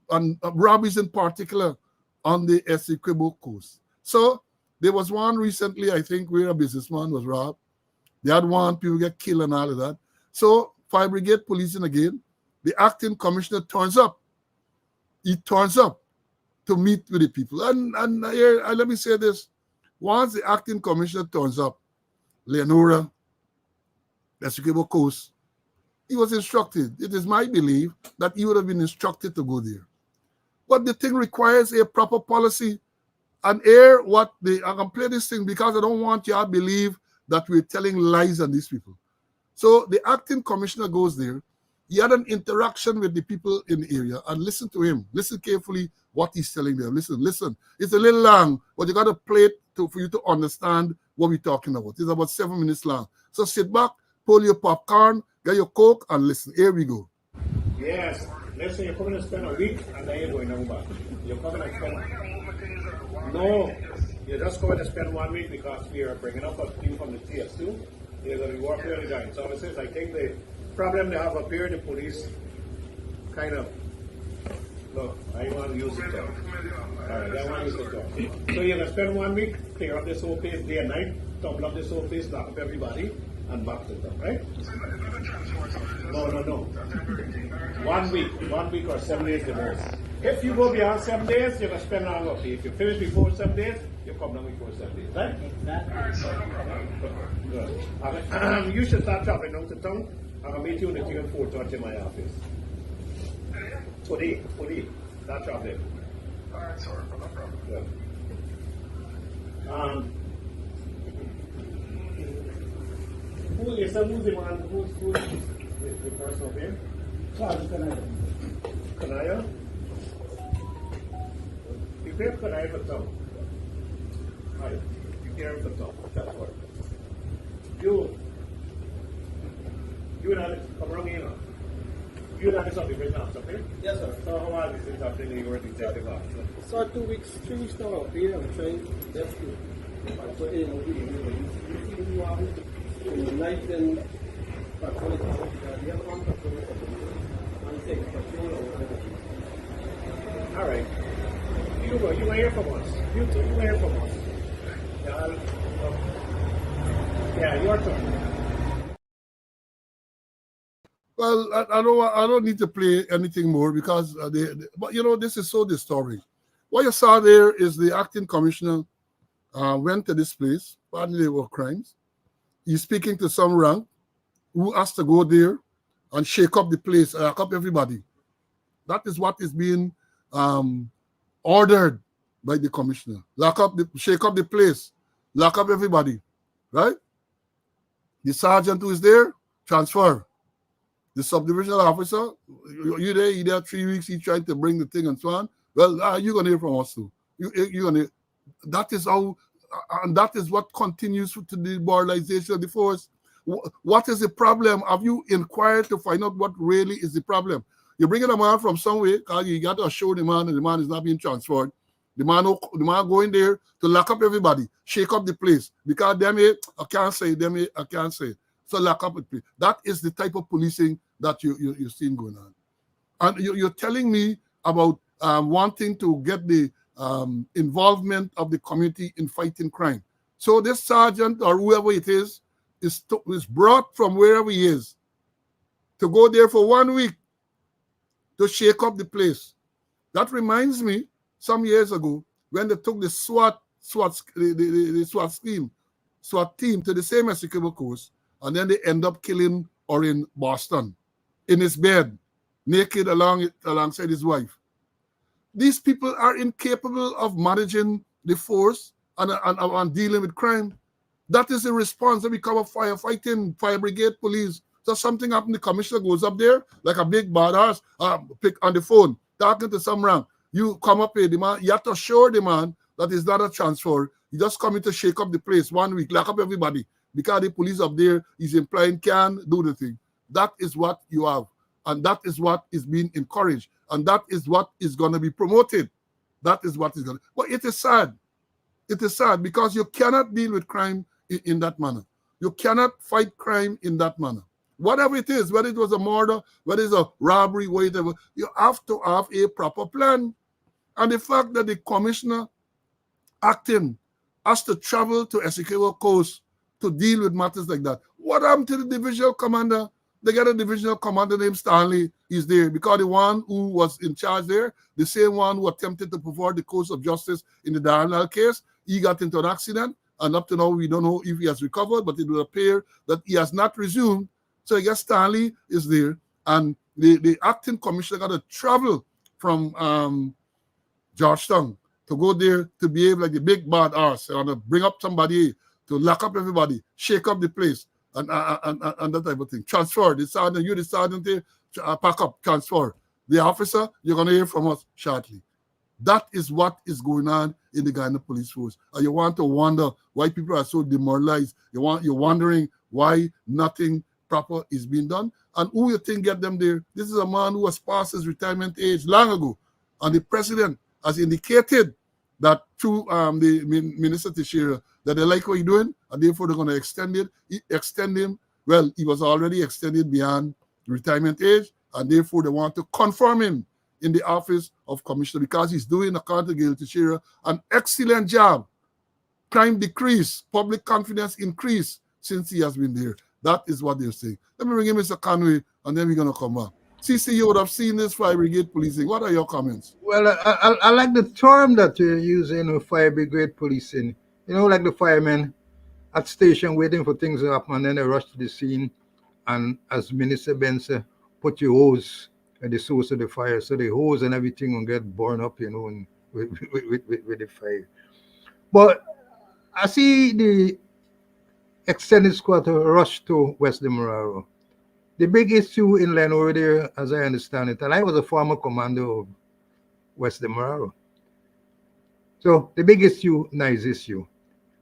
and robberies in particular on the Essequibo Coast. So there was one recently, I think, where a businessman was robbed. They had 1, people get killed and all of that. So fire brigade policing again, the acting commissioner turns up. He turns up to meet with the people. And here, let me say this. Once the acting commissioner turns up, Lenora, Essequibo Coast, he was instructed. It is my belief that he would have been instructed to go there. But the thing requires a proper policy. And here, I can play this thing because I don't want you to believe that we're telling lies on these people. So the acting commissioner goes there. He had an interaction with the people in the area, and listen to him. Listen carefully what he's telling them. Listen. It's a little long, but you got to play it for you to understand what we're talking about. It's about 7 minutes long. So sit back, pull your popcorn, get your Coke, and listen. Here we go. Yes. Listen, you're coming to spend a week, and then you're going back. You're coming to spend... No. You're just going to spend 1 week because we are bringing up a team from the TS2. They're going to be working on the giant services. I think the problem they have up here, the police kind of, look, I want to use the term. All right, I want to use the term. So you're going to spend 1 week, clear up this whole place day and night, double up this whole place, lock up everybody, and back to them, right? No. 1 week or 7 days the most. If you go beyond 7 days, you're going to spend longer. If you finish before 7 days, you come down before 7 days, right? Good. You should start traveling down to town. I'm going to meet you in the 4:30 in my office. Today. That job there. All right, sir. No problem. Yeah. Who's the man? Who's the person of him? Kanaya? You pay Kanaya for some. Right. You pay for some. That's what. You and Alex come around here now. You and Alex are the business officer, okay? Yes, sir. So how are these things happening in your executive officer? So 2 weeks, 3 weeks now, I'm trying just to put in the night and patrol. The other one patrol and take patrol or whatever. All right. You were here from us. You too. You were here from us. Yeah, your turn. Well, I don't need to play anything more because but you know, this is so disturbing. What you saw there is the acting commissioner went to this place. Apparently there were crimes. He's speaking to some rank who has to go there and shake up the place, lock up everybody. That is what is being ordered by the commissioner. Shake up the place, lock up everybody, right? The sergeant who is there, transfer. The subdivisional officer, you there 3 weeks, he trying to bring the thing and so on. Well, you're gonna hear from us too. You're gonna. That is how, and that is what continues to the demoralization of the force. What is the problem? Have you inquired to find out what really is the problem? You're bringing a man from somewhere because you got to show the man, and the man is not being transferred. The man going there to lock up everybody, shake up the place because I can't say. So lock up the place. That is the type of policing that you're seeing going on. And you're telling me about wanting to get the involvement of the community in fighting crime. So this sergeant or whoever it is brought from wherever he is to go there for 1 week to shake up the place. That reminds me some years ago when they took the SWAT team to the same Essequibo coast, and then they end up killing or in Boston in his bed, naked alongside his wife. These people are incapable of managing the force and dealing with crime. That is the response that become a firefighting, fire brigade, police. So something happened, the commissioner goes up there like a big badass, pick on the phone, talking to some rank. You come up here, the man, you have to assure the man that it's not a transfer. You just come in to shake up the place 1 week, lock up everybody. Because the police up there is implying can do the thing. That is what you have. And that is what is being encouraged. And that is what is going to be promoted. That is what is going to. But it is sad. It is sad because you cannot deal with crime in that manner. You cannot fight crime in that manner. Whatever it is, whether it was a murder, whether it's a robbery, whatever, you have to have a proper plan. And the fact that the commissioner acting has to travel to Essequibo Coast to deal with matters like that. What happened to the divisional commander? They got a divisional commander named Stanley. He's there because the one who was in charge there, the same one who attempted to perform the course of justice in the Darnell case, he got into an accident. And up to now, we don't know if he has recovered, but it would appear that he has not resumed. So I guess Stanley is there. And the acting commissioner got to travel from Georgetown to go there to behave like the big bad ass and to bring up somebody, to lock up everybody, shake up the place, and that type of thing. Transfer. The sergeant, you the sergeant there, pack up, transfer. The officer, you're going to hear from us shortly. That is what is going on in the Ghana police force. And you want to wonder why people are so demoralized. You're wondering why nothing proper is being done. And who you think get them there? This is a man who has passed his retirement age long ago. And the president has indicated that through the Minister Teixeira that they like what he's doing, and therefore they're going to extend him. Well, he was already extended beyond retirement age, and therefore they want to confirm him in the office of commissioner because he's doing, according to Gail Teixeira, an excellent job. Crime decrease, public confidence increase since he has been there. That is what they're saying. Let me bring in Mr. Conway, and then we're going to come back. CC, you would have seen this fire brigade policing. What are your comments? Well, I like the term that you're using, fire brigade policing. You know, like the firemen at station waiting for things to happen, and then they rush to the scene, and as Minister Ben said, put your hose at the source of the fire. So the hose and everything will get burned up, you know, and with the fire. But I see the extended squad rush to West Demerara. The big issue in land over there, as I understand it, and I was a former commander of West Demerara. So the big issue now is issue.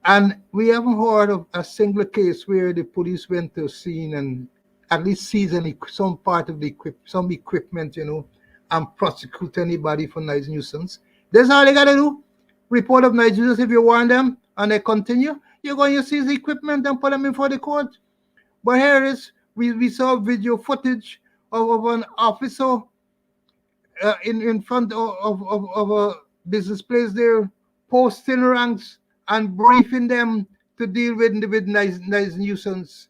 And we haven't heard of a single case where the police went to scene and at least seize some part of the some equipment, you know, and prosecute anybody for noise nuisance. That's all they gotta do. Report of noise nuisance. If you warn them and they continue, you're going to seize the equipment and put them in for the court. But here is we saw video footage of an officer in front of a business place there, posting ranks and briefing them to deal with noise nuisance.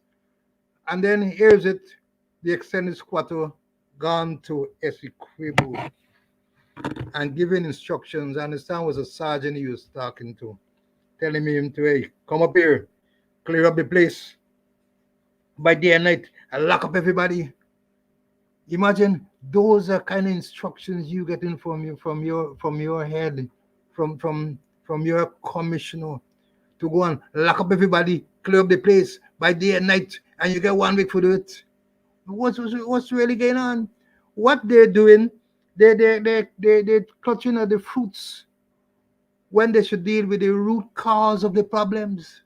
And then here's it, the extended squatter gone to Essequibo and giving instructions. I understand was a sergeant he was talking to, telling him to, hey, come up here, clear up the place by day and night, and lock up everybody. Imagine those are kind of instructions you getting from your head, from your commissioner, to go and lock up everybody, clear up the place by day and night, and you get 1 week for it. What's really going on? What they're doing, they're clutching at the fruits when they should deal with the root cause of the problems.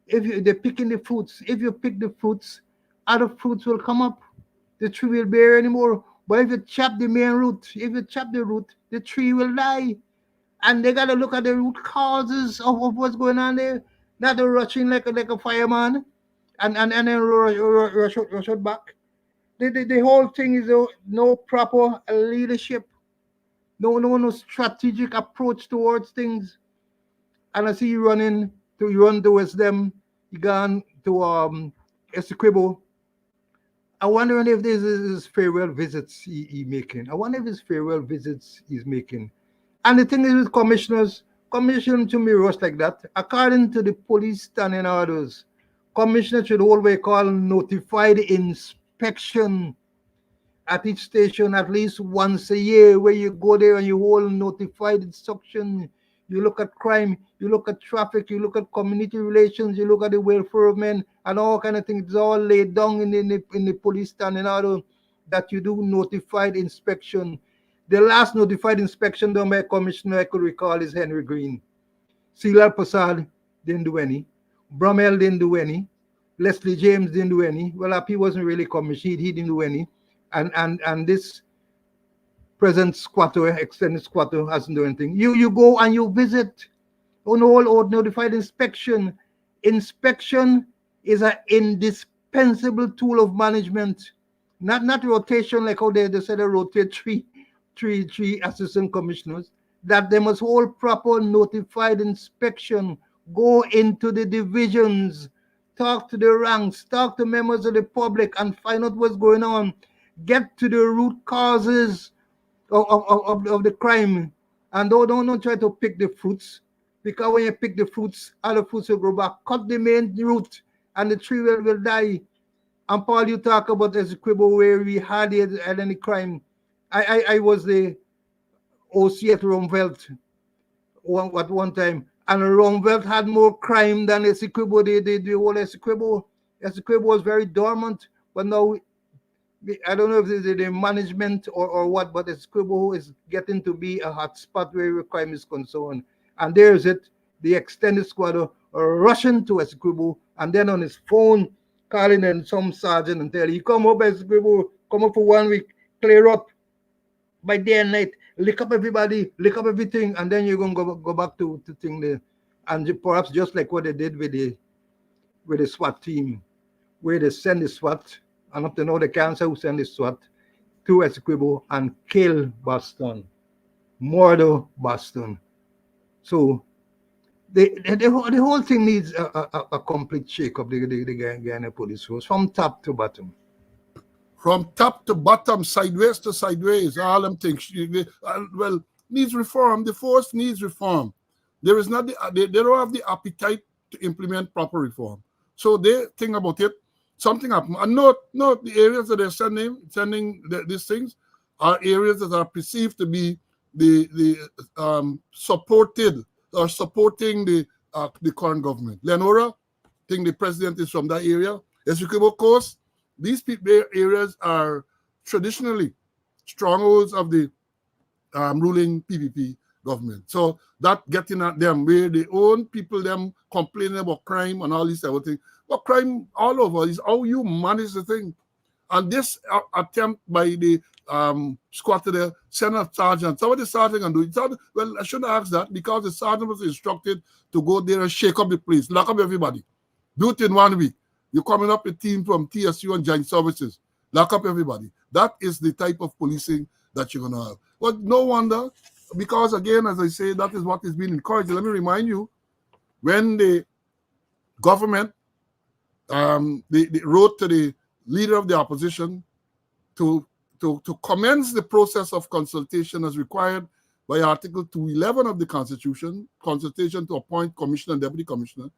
They're picking the fruits, if you pick the fruits, other fruits will come up. The tree will bear anymore. But if you chop the main root, if you chop the root, the tree will die. And they gotta look at the root causes of what's going on there. Not the rushing like a fireman and then rush out back. The whole thing is no proper leadership, no strategic approach towards things. And I see you run towards them. You gone to Essequibo. I'm wondering if this is his farewell visits he's making. I wonder if his farewell visits he's making. And the thing is with commissioners, commission to me rush like that. According to the police standing orders, commissioner should always call notified inspection at each station at least once a year, where you go there and you hold notified instruction. You look at crime, you look at traffic, you look at community relations, you look at the welfare of men, and all kind of things. It's all laid down in the police standing order that you do notified inspection. The last notified inspection done by a commissioner I could recall is Henry Green. Silal Prasad didn't do any. Brummel didn't do any. Leslie James didn't do any. Well, he wasn't really commissioned. He didn't do any. And this present squatter, extended squatter, hasn't done anything. You go and you visit on all notified inspection. Inspection is an indispensable tool of management, not rotation like how they said they rotate three assistant commissioners. That they must hold proper notified inspection. Go into the divisions, talk to the ranks, talk to members of the public, and find out what's going on. Get to the root causes of the crime, and don't try to pick the fruits, because when you pick the fruits, other fruits will grow back. Cut the main root and the tree will die. And Paul, you talk about Essequibo where we hardly had any crime. I was the OC at Romvelt at one time, and Romvelt had more crime than Essequibo. The whole Essequibo was very dormant, but now I don't know if it's the management or what, but Essequibo is getting to be a hot spot where crime is concerned. And there's it, the extended squad rushing to Essequibo, and then on his phone calling in some sergeant and telling you, come up Essequibo, come up for 1 week, clear up by day and night, lick up everybody, lick up everything, and then you're going to go back to thing there. And perhaps just like what they did with the SWAT team, where they send the SWAT, and up to now they can't say who send the SWAT to Essequibo and kill Boston, murder Boston. So the whole thing needs a complete shake of the Guyana police force from top to bottom. From top to bottom, sideways to sideways, all them things. Well, needs reform. The force needs reform. There is not they don't have the appetite to implement proper reform. So they think about it. Something happened. And note the areas that they're sending these things. are areas that are perceived to be supported or supporting the current government. Leonora, I think the president is from that area. Essequibo Coast, these areas are traditionally strongholds of the ruling PPP government. So that getting at them, where the own people them complaining about crime and all these type of things. But crime all over is how you manage the thing. And this attempt by the squad to the senior sergeant, some of the sergeant can do it. Well, I shouldn't ask that because the sergeant was instructed to go there and shake up the place, lock up everybody. Do it in 1 week. You're coming up a team from TSU and Joint Services, lock up everybody. That is the type of policing that you're going to have. Well, no wonder, because again, as I say, that is what is being encouraged. Let me remind you, when the government they wrote to the leader of the opposition to commence the process of consultation as required by Article 211 of the Constitution, consultation to appoint commissioner and deputy commissioner,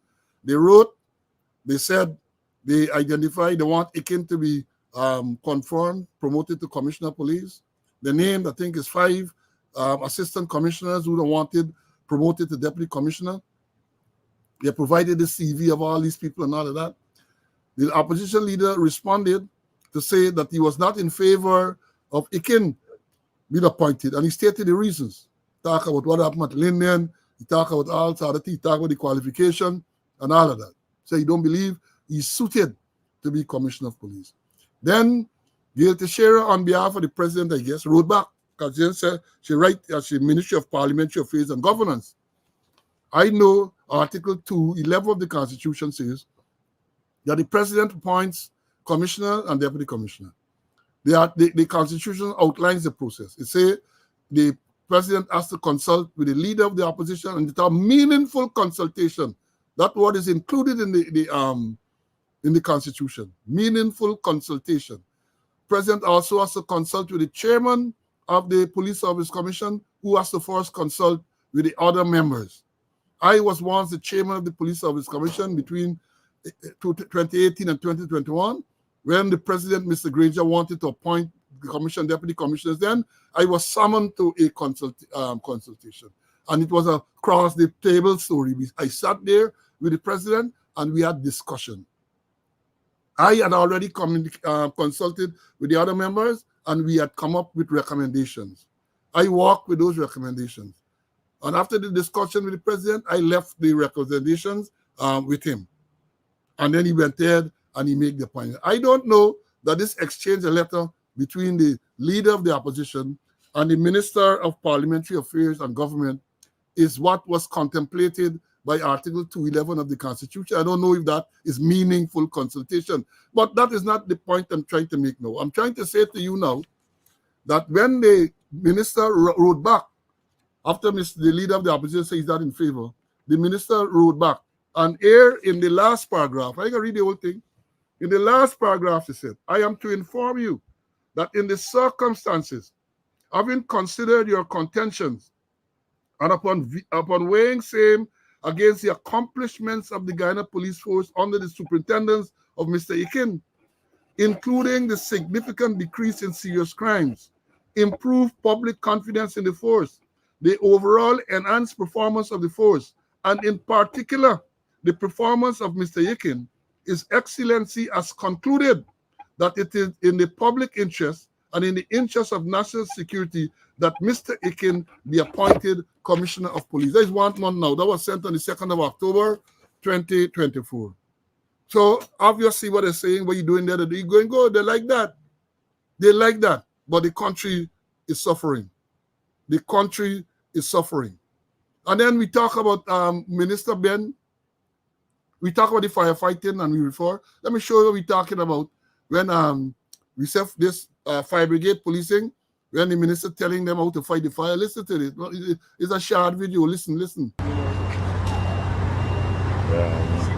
they wrote, they said, they identified, they want Ikin to be confirmed, promoted to commissioner of police. They named, I think, is 5 assistant commissioners who they wanted promoted to deputy commissioner. They provided the CV of all these people and all of that. The opposition leader responded to say that he was not in favor of Ikin being appointed, and he stated the reasons. Talk about what happened at Linden, he talked about all authority, he talked about the qualification and all of that. So he don't believe he's suited to be commissioner of police. Then Gail Teixeira, on behalf of the president, I guess, wrote back, because she write as the Ministry of Parliamentary Affairs and Governance. I know Article 211 of the Constitution says that the president appoints commissioner and deputy commissioner. The Constitution outlines the process. It says the president has to consult with the leader of the opposition and to have meaningful consultation. That word is included in the Constitution. Meaningful consultation. President also has to consult with the chairman of the Police Service Commission, who has to first consult with the other members. I was once the chairman of the Police Service Commission between 2018 and 2021, when the president, Mr. Granger, wanted to appoint the commission, deputy commissioners. Then I was summoned to a consultation, and it was a cross the table story. I sat there with the president, and we had discussion. I had already consulted with the other members, and we had come up with recommendations. I worked with those recommendations. And after the discussion with the president, I left the recommendations with him. And then he went ahead and he made the appointment. I don't know that this exchange a letter between the leader of the opposition and the Minister of Parliamentary Affairs and Government is what was contemplated by Article 211 of the Constitution. I don't know if that is meaningful consultation, but that is not the point I'm trying to make now. I'm trying to say to you now that when the minister wrote back, after the leader of the opposition said he's not in favor, the minister wrote back. And here in the last paragraph, I can read the whole thing. In the last paragraph, he said, I am to inform you that in the circumstances, having considered your contentions and upon weighing same against the accomplishments of the Guyana Police Force under the superintendence of Mr. Ikin, including the significant decrease in serious crimes, improved public confidence in the force, the overall enhanced performance of the force, and in particular, the performance of Mr. Ikin, His Excellency has concluded that it is in the public interest and in the interest of national security that Mr. Ikin be appointed Commissioner of Police. That is 1 month now. That was sent on the 2nd of October, 2024. So obviously what they're saying, what you're doing there, you're going good. They like that. They like that. But the country is suffering. The country is suffering. And then we talk about Minister Ben. We talk about the firefighting and we refer. Let me show you what we're talking about when we set this fire brigade policing, when the minister telling them how to fight the fire. Listen to it. It's a short video. Listen. See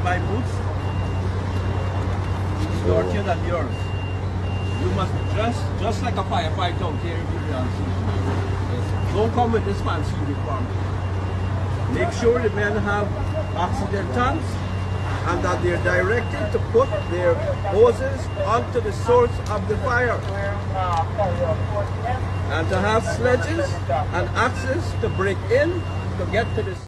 my boots? It's darker than yours. You must dress just like a firefighter out here. Don't come with this fancy uniform. Make sure the men have oxygen tanks and that they're directed to put their hoses onto the source of the fire. and to have sledges and axes to break in to get to this.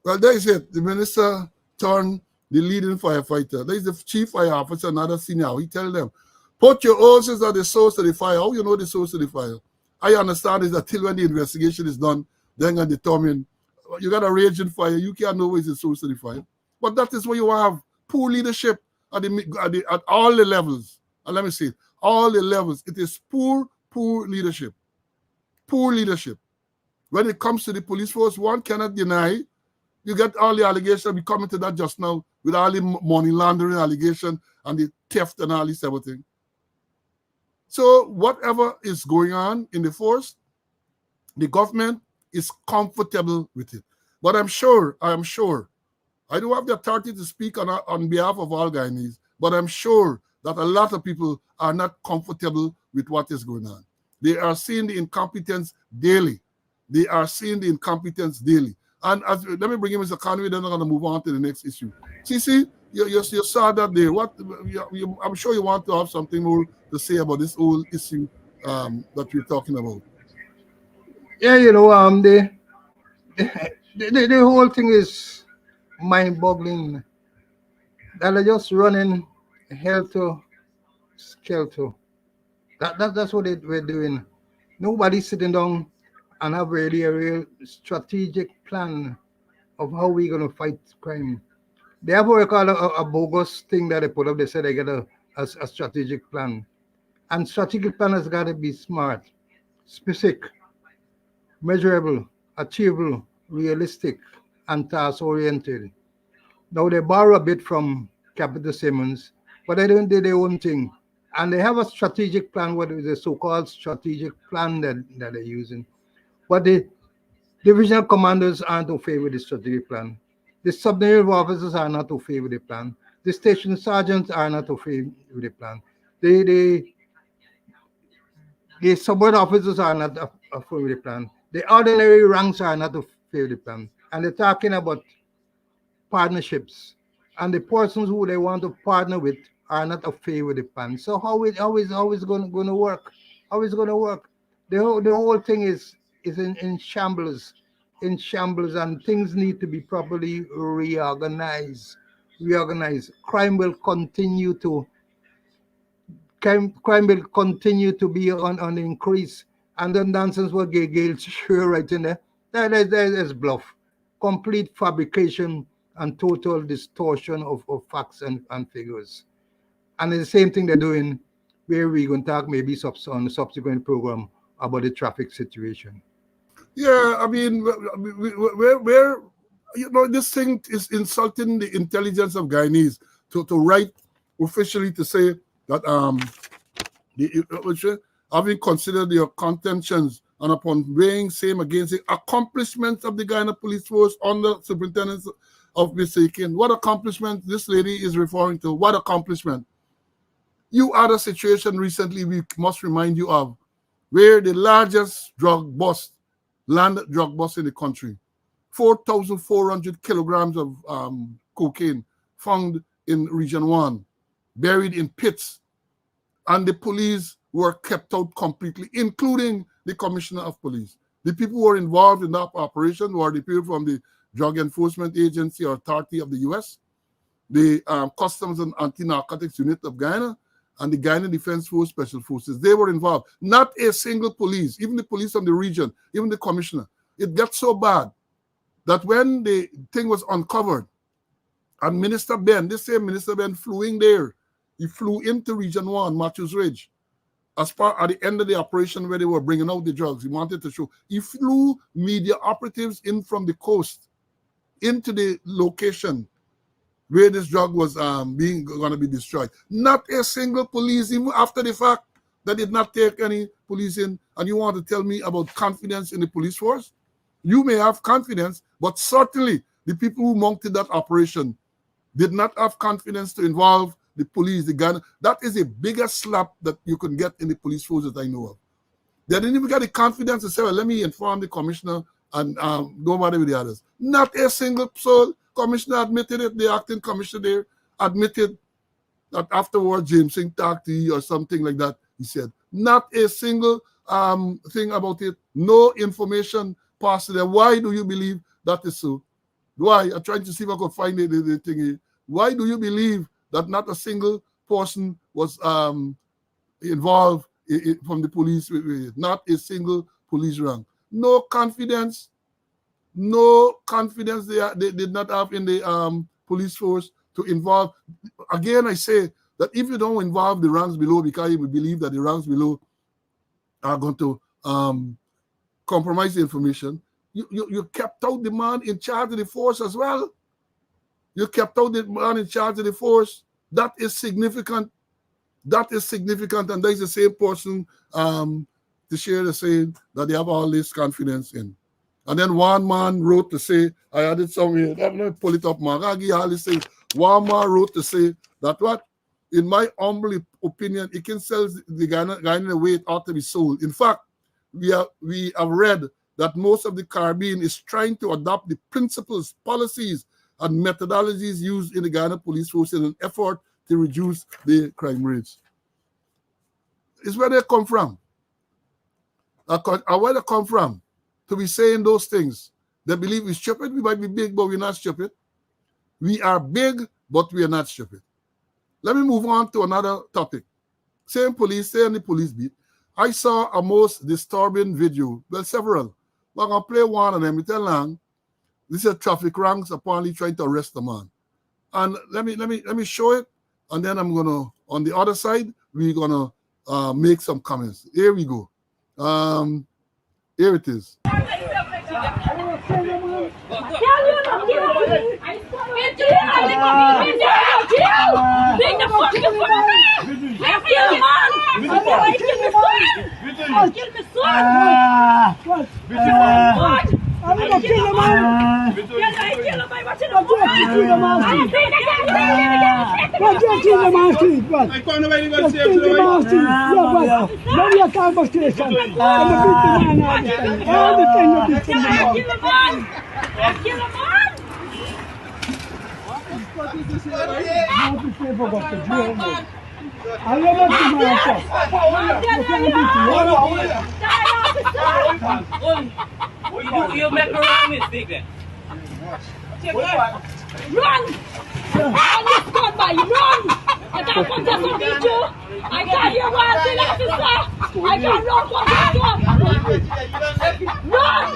Well, there is it. The minister turned the leading firefighter. There is the chief fire officer, another senior. He tell them, put your hoses at the source of the fire. How you know the source of the fire? I understand is that till when the investigation is done, then going to determine. You got a raging fire. You can't know where is the source of the fire. But that is where you have poor leadership at all the levels. And let me say it, all the levels. It is poor leadership. Poor leadership. When it comes to the police force, one cannot deny. You get all the allegations. We come into that just now with all the money laundering allegation and the theft and all this everything. So whatever is going on in the force, the government is comfortable with it. But I am sure, I don't have the authority to speak on behalf of all Guyanese, but I'm sure that a lot of people are not comfortable with what is going on. They are seeing the incompetence daily. And let me bring in Mr. Conway, then I'm going to move on to the next issue. See, you saw that there. I'm sure you want to have something more to say about this whole issue that we're talking about. Yeah, the whole thing is mind-boggling. They're just running helter-skelter. That's what we're doing. Nobody's sitting down and have really a real strategic plan of how we're going to fight crime. They have what we call a bogus thing that they put up. They said they got a strategic plan. And strategic plan has got to be smart, specific, measurable, achievable, realistic, and task-oriented. Now, they borrow a bit from Capital Simmons, but they don't do their own thing. And they have a strategic plan, what is the so-called strategic plan that they're using. But the divisional commanders aren't okay with the strategic plan. The sub-naval officers are not okay with the plan. The station sergeants are not okay with the plan. The subordinate officers are not okay with the plan. The ordinary ranks are not okay with the plan. And they're talking about partnerships. And the persons who they want to partner with are not okay with the plan. So how is going to work? How is it going to work? The whole thing is in shambles, and things need to be properly reorganized. Crime will continue to be on the increase, and the nonsense what Gail's sure right in there. That is bluff, complete fabrication and total distortion of facts and figures. And it's the same thing they're doing, where we're going to talk maybe on the subsequent program about the traffic situation. Yeah, I mean, where this thing is insulting the intelligence of Guyanese to write officially to say that having considered your contentions and upon weighing same against the accomplishments of the Guyana Police Force under superintendence of Mr. Ikin. What accomplishment this lady is referring to? What accomplishment? You had a situation recently we must remind you of, where the largest land drug bust in the country, 4,400 kilograms of cocaine found in Region 1, buried in pits, and the police were kept out completely, including the Commissioner of Police. The people who were involved in that operation were the people from the Drug Enforcement Agency or Authority of the U.S., the Customs and Anti-Narcotics Unit of Guyana, and the Guyana Defense Force Special Forces. They were involved. Not a single police, even the police from the region, even the commissioner. It got so bad that when the thing was uncovered, and Minister Ben, this same Minister Ben flew in there. He flew into Region 1, Matthews Ridge, at the end of the operation where they were bringing out the drugs. He wanted to show. He flew media operatives in from the coast into the location where this drug was going to be destroyed. Not a single police, even after the fact, that did not take any police in. And you want to tell me about confidence in the police force? You may have confidence, but certainly the people who mounted that operation did not have confidence to involve the police, the gun. That is a bigger slap that you can get in the police force that I know of. They didn't even get the confidence to say, well, let me inform the commissioner and nobody with the others. Not a single soul. Commissioner admitted it. The acting commissioner there admitted that afterwards James Singh talked to you or something like that. He said, not a single thing about it. No information passed to them. Why do you believe that is so? Why? I'm trying to see if I could find the thing here. Why do you believe that not a single person was involved from the police? Not a single police rank. No confidence. No confidence they did not have in the police force to involve. Again, I say that if you don't involve the ranks below because you believe that the ranks below are going to compromise the information, you kept out the man in charge of the force as well. You kept out the man in charge of the force. That is significant. That is significant, and there's the same person to share the same that they have all this confidence in. And then one man wrote to say, I had it somewhere, let me pull it up, man. One man wrote to say that what? In my humble opinion, it can sell the guy in the way it ought to be sold. In fact, we have read that most of the Caribbean is trying to adopt the principles, policies, and methodologies used in the Ghana police force in an effort to reduce the crime rates. It's where they come from. Where they come from to be saying those things. They believe we're stupid. We might be big, but we're not stupid. We are big, but we are not stupid. Let me move on to another topic. Same police, stay on the police beat. I saw a most disturbing video. Well, several. I'm going to play one of them. Tell long. This is a traffic ranks apparently trying to arrest a man. And let me show it. And then I'm going to, on the other side, we're going to make some comments. Here we go. Here it is. You make a wrong mistake then. Run! Run! You scored by run! I can't come to some video. I can't hear what I say, officer. I can't run for run!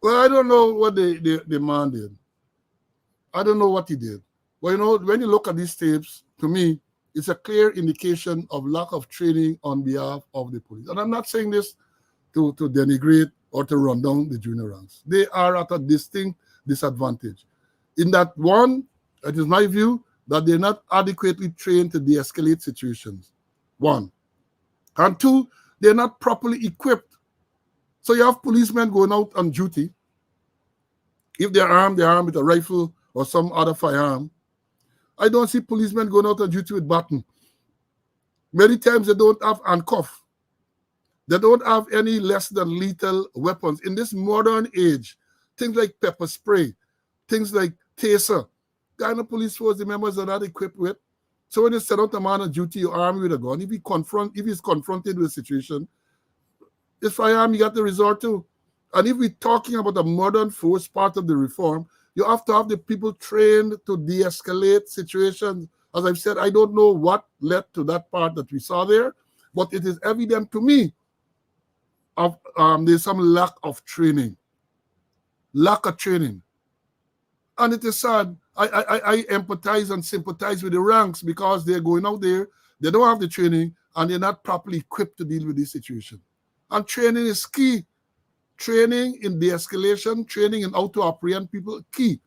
Well, I don't know what the man did. I don't know what he did. But you know, when you look at these tapes, to me, it's a clear indication of lack of training on behalf of the police. And I'm not saying this to denigrate or to run down the junior ranks. They are at a distinct disadvantage. In that, one, it is my view that they're not adequately trained to de-escalate situations. One. And two, they're not properly equipped. So you have policemen going out on duty. If they're armed with a rifle or some other firearm. I don't see policemen going out on duty with baton. Many times they don't have handcuff. They don't have any less than lethal weapons. In this modern age, things like pepper spray, things like taser, Ghana police force, the members are not equipped with. So when you send out a man on duty, you're armed with a gun. If he's confronted with a situation, it's firearm you got to resort to. And if we're talking about a modern force, part of the reform, you have to have the people trained to de-escalate situations. As I've said, I don't know what led to that part that we saw there, but it is evident to me of there's some lack of training. Lack of training. And it is sad. I empathize and sympathize with the ranks because they're going out there, they don't have the training, and they're not properly equipped to deal with this situation. And training is key. Training in de-escalation, training in how to apprehend people, key.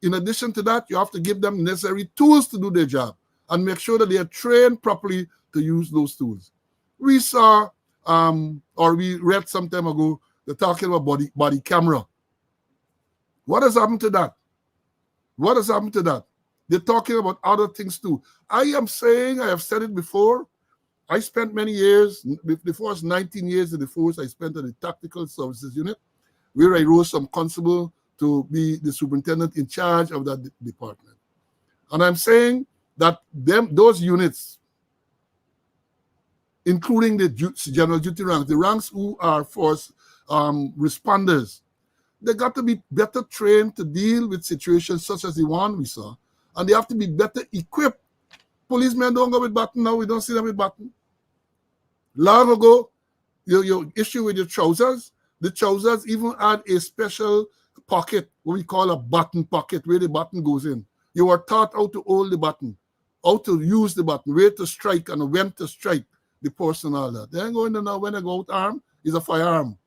In addition to that, you have to give them necessary tools to do their job and make sure that they are trained properly to use those tools. We saw, or we read some time ago, they're talking about body camera. What has happened to that? What has happened to that? They're talking about other things too. I am saying, I have said it before, I spent many years, the first 19 years in the force, I spent at the Tactical Services Unit, where I rose from constable to be the superintendent in charge of that department. And I'm saying that those units, including the general duty ranks, the ranks who are force responders. They got to be better trained to deal with situations such as the one we saw, and they have to be better equipped. Policemen don't go with button now. We don't see them with button. Long ago, your issue with your trousers, the trousers even had a special pocket, what we call a button pocket, where the button goes in. You were taught how to hold the button, how to use the button, where to strike and when to strike the person, all that. They ain't going to know when they go out armed, is a firearm.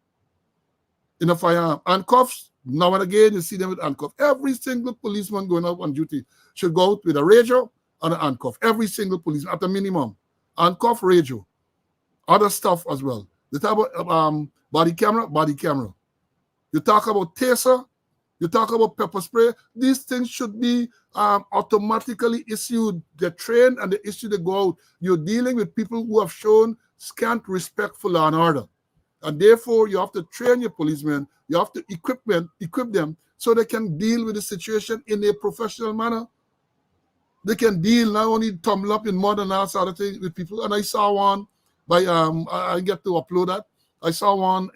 In a firearm. Handcuffs, now and again, you see them with handcuffs. Every single policeman going out on duty should go out with a radio and a handcuff. Every single policeman, at a minimum. Handcuff, radio. Other stuff as well. They talk about body camera, body camera. You talk about taser, you talk about pepper spray. These things should be automatically issued. They're trained and they issue, they go out. You're dealing with people who have shown scant respect for law and order. And therefore, you have to train your policemen, you have to equip them so they can deal with the situation in a professional manner. They can deal, not only tumble up in mud and all sort of things with people. And I saw one by, I get to upload that. I saw one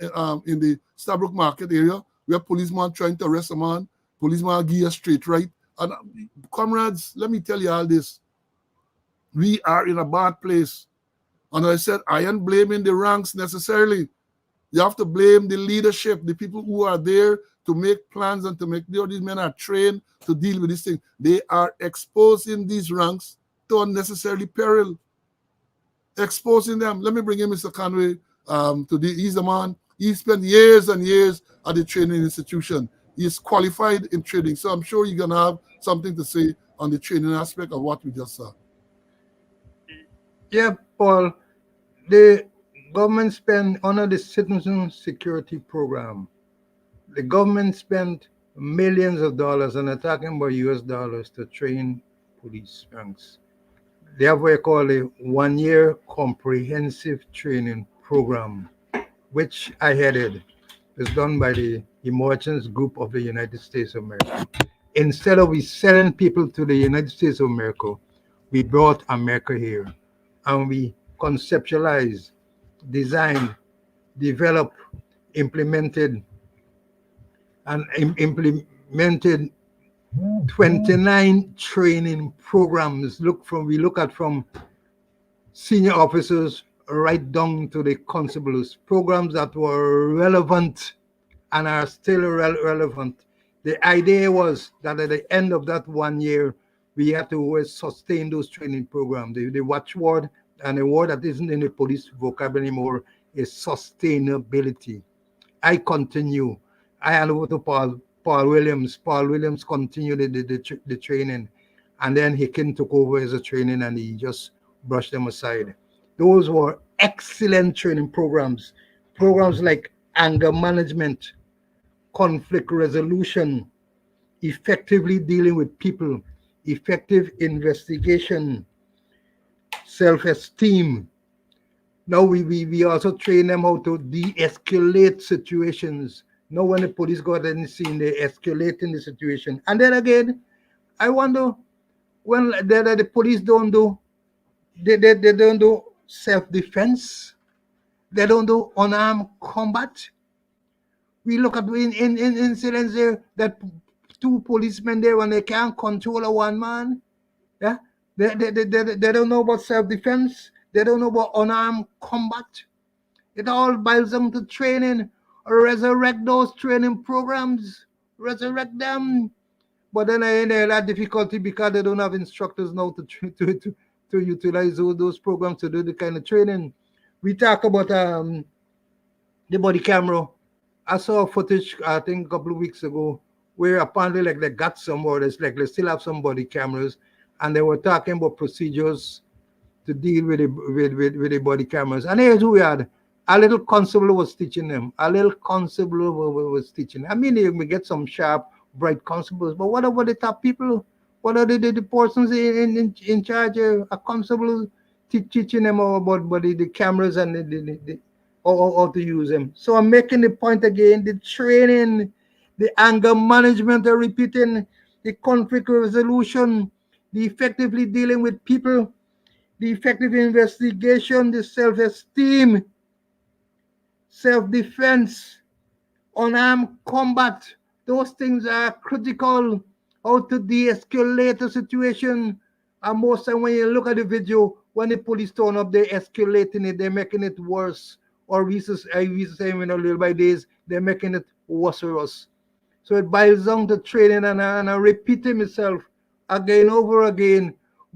in the Stabrook Market area where a policeman trying to arrest a man. Policeman give a straight right. And comrades, let me tell you all this. We are in a bad place. And I said, I am blaming the ranks necessarily. You have to blame the leadership, the people who are there to make plans and to make these men are trained to deal with this thing. They are exposing these ranks to unnecessary peril. Exposing them. Let me bring in Mr. Conway. He's the man. He spent years and years at the training institution. He is qualified in training. So I'm sure you're going to have something to say on the training aspect of what we just saw. Yeah, Paul. The government spent under the Citizen Security Program. The government spent millions of dollars, and I'm talking about US dollars, to train police ranks. They have what they call a 1-year comprehensive training program, which I headed. It's done by the Emergence Group of the United States of America. Instead of we sending people to the United States of America, we brought America here, and we conceptualized, designed, developed, implemented 29 training programs. We look at from senior officers right down to the constables, programs that were relevant and are still relevant. The idea was that at the end of that 1 year, we have to always sustain those training programs. The watchword, and a word that isn't in the police vocabulary anymore, is sustainability. I continue. I hand over to Paul Williams. Paul Williams continued the training, and then Hicken took over as a training, and he just brushed them aside. Those were excellent training programs. Programs like anger management, conflict resolution, effectively dealing with people, effective investigation, self-esteem. Now we also train them how to de-escalate situations. Now when the police got in the scene, they escalating the situation. And then again, I wonder when the police don't do, they don't do self-defense. They don't do unarmed combat. We look at in incidents there that 2 policemen there when they can't control a 1 man. Yeah, they don't know about self-defense. They don't know about unarmed combat. It all boils down to training. Resurrect those training programs. Resurrect them. But then they have difficulty because they don't have instructors now to utilize those programs to do the kind of training. We talk about the body camera. I saw footage, I think, a couple of weeks ago, where apparently like they got somewhere. It's like they still have some body cameras, and they were talking about procedures to deal with the body cameras. And here's who we had. A little constable was teaching them. I mean, we get some sharp, bright constables, but what about the top people? What are the persons in charge? A constable teaching them about the cameras and the how to use them. So I'm making the point again, the training, the anger management, the repeating, the conflict resolution, the effectively dealing with people, the effective investigation, the self-esteem, self-defense, unarmed combat. Those things are critical. How to de-escalate a situation. And most time when you look at the video, when the police turn up, they're escalating it, they're making it worse. Or I used to say, little by days, they're making it worse for us. So it boils down to training, and I repeating myself again over again.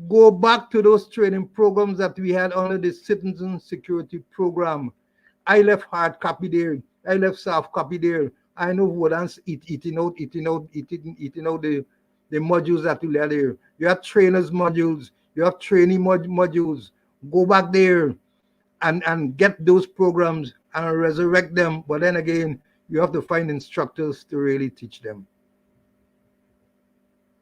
Go back to those training programs that we had under the Citizen Security Program. I left hard copy there. I left soft copy there. I know what else eating out the modules that you had there. You have trainers modules, you have training modules. Go back there and get those programs and resurrect them. But then again, you have to find instructors to really teach them.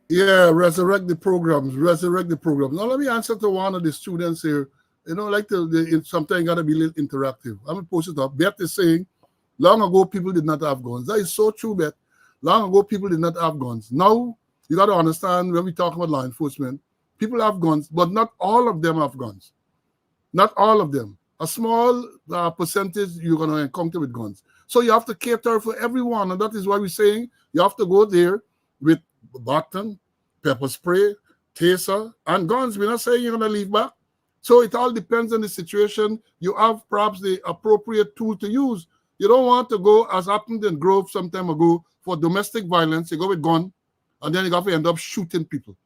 Yeah, resurrect the programs. Now let me answer to one of the students here. Like sometimes got to be a little interactive. I'm going to post it up. Beth is saying, long ago, people did not have guns. That is so true, Beth. Long ago, people did not have guns. Now, you got to understand, when we talk about law enforcement, people have guns, but not all of them have guns. Not all of them. A small percentage you're going to encounter with guns. So you have to cater for everyone, and that is why we're saying you have to go there with baton, pepper spray, taser, and guns. We're not saying you're going to leave back. So it all depends on the situation. You have perhaps the appropriate tool to use. You don't want to go, as happened in Grove some time ago, for domestic violence. You go with gun, and then you have to end up shooting people.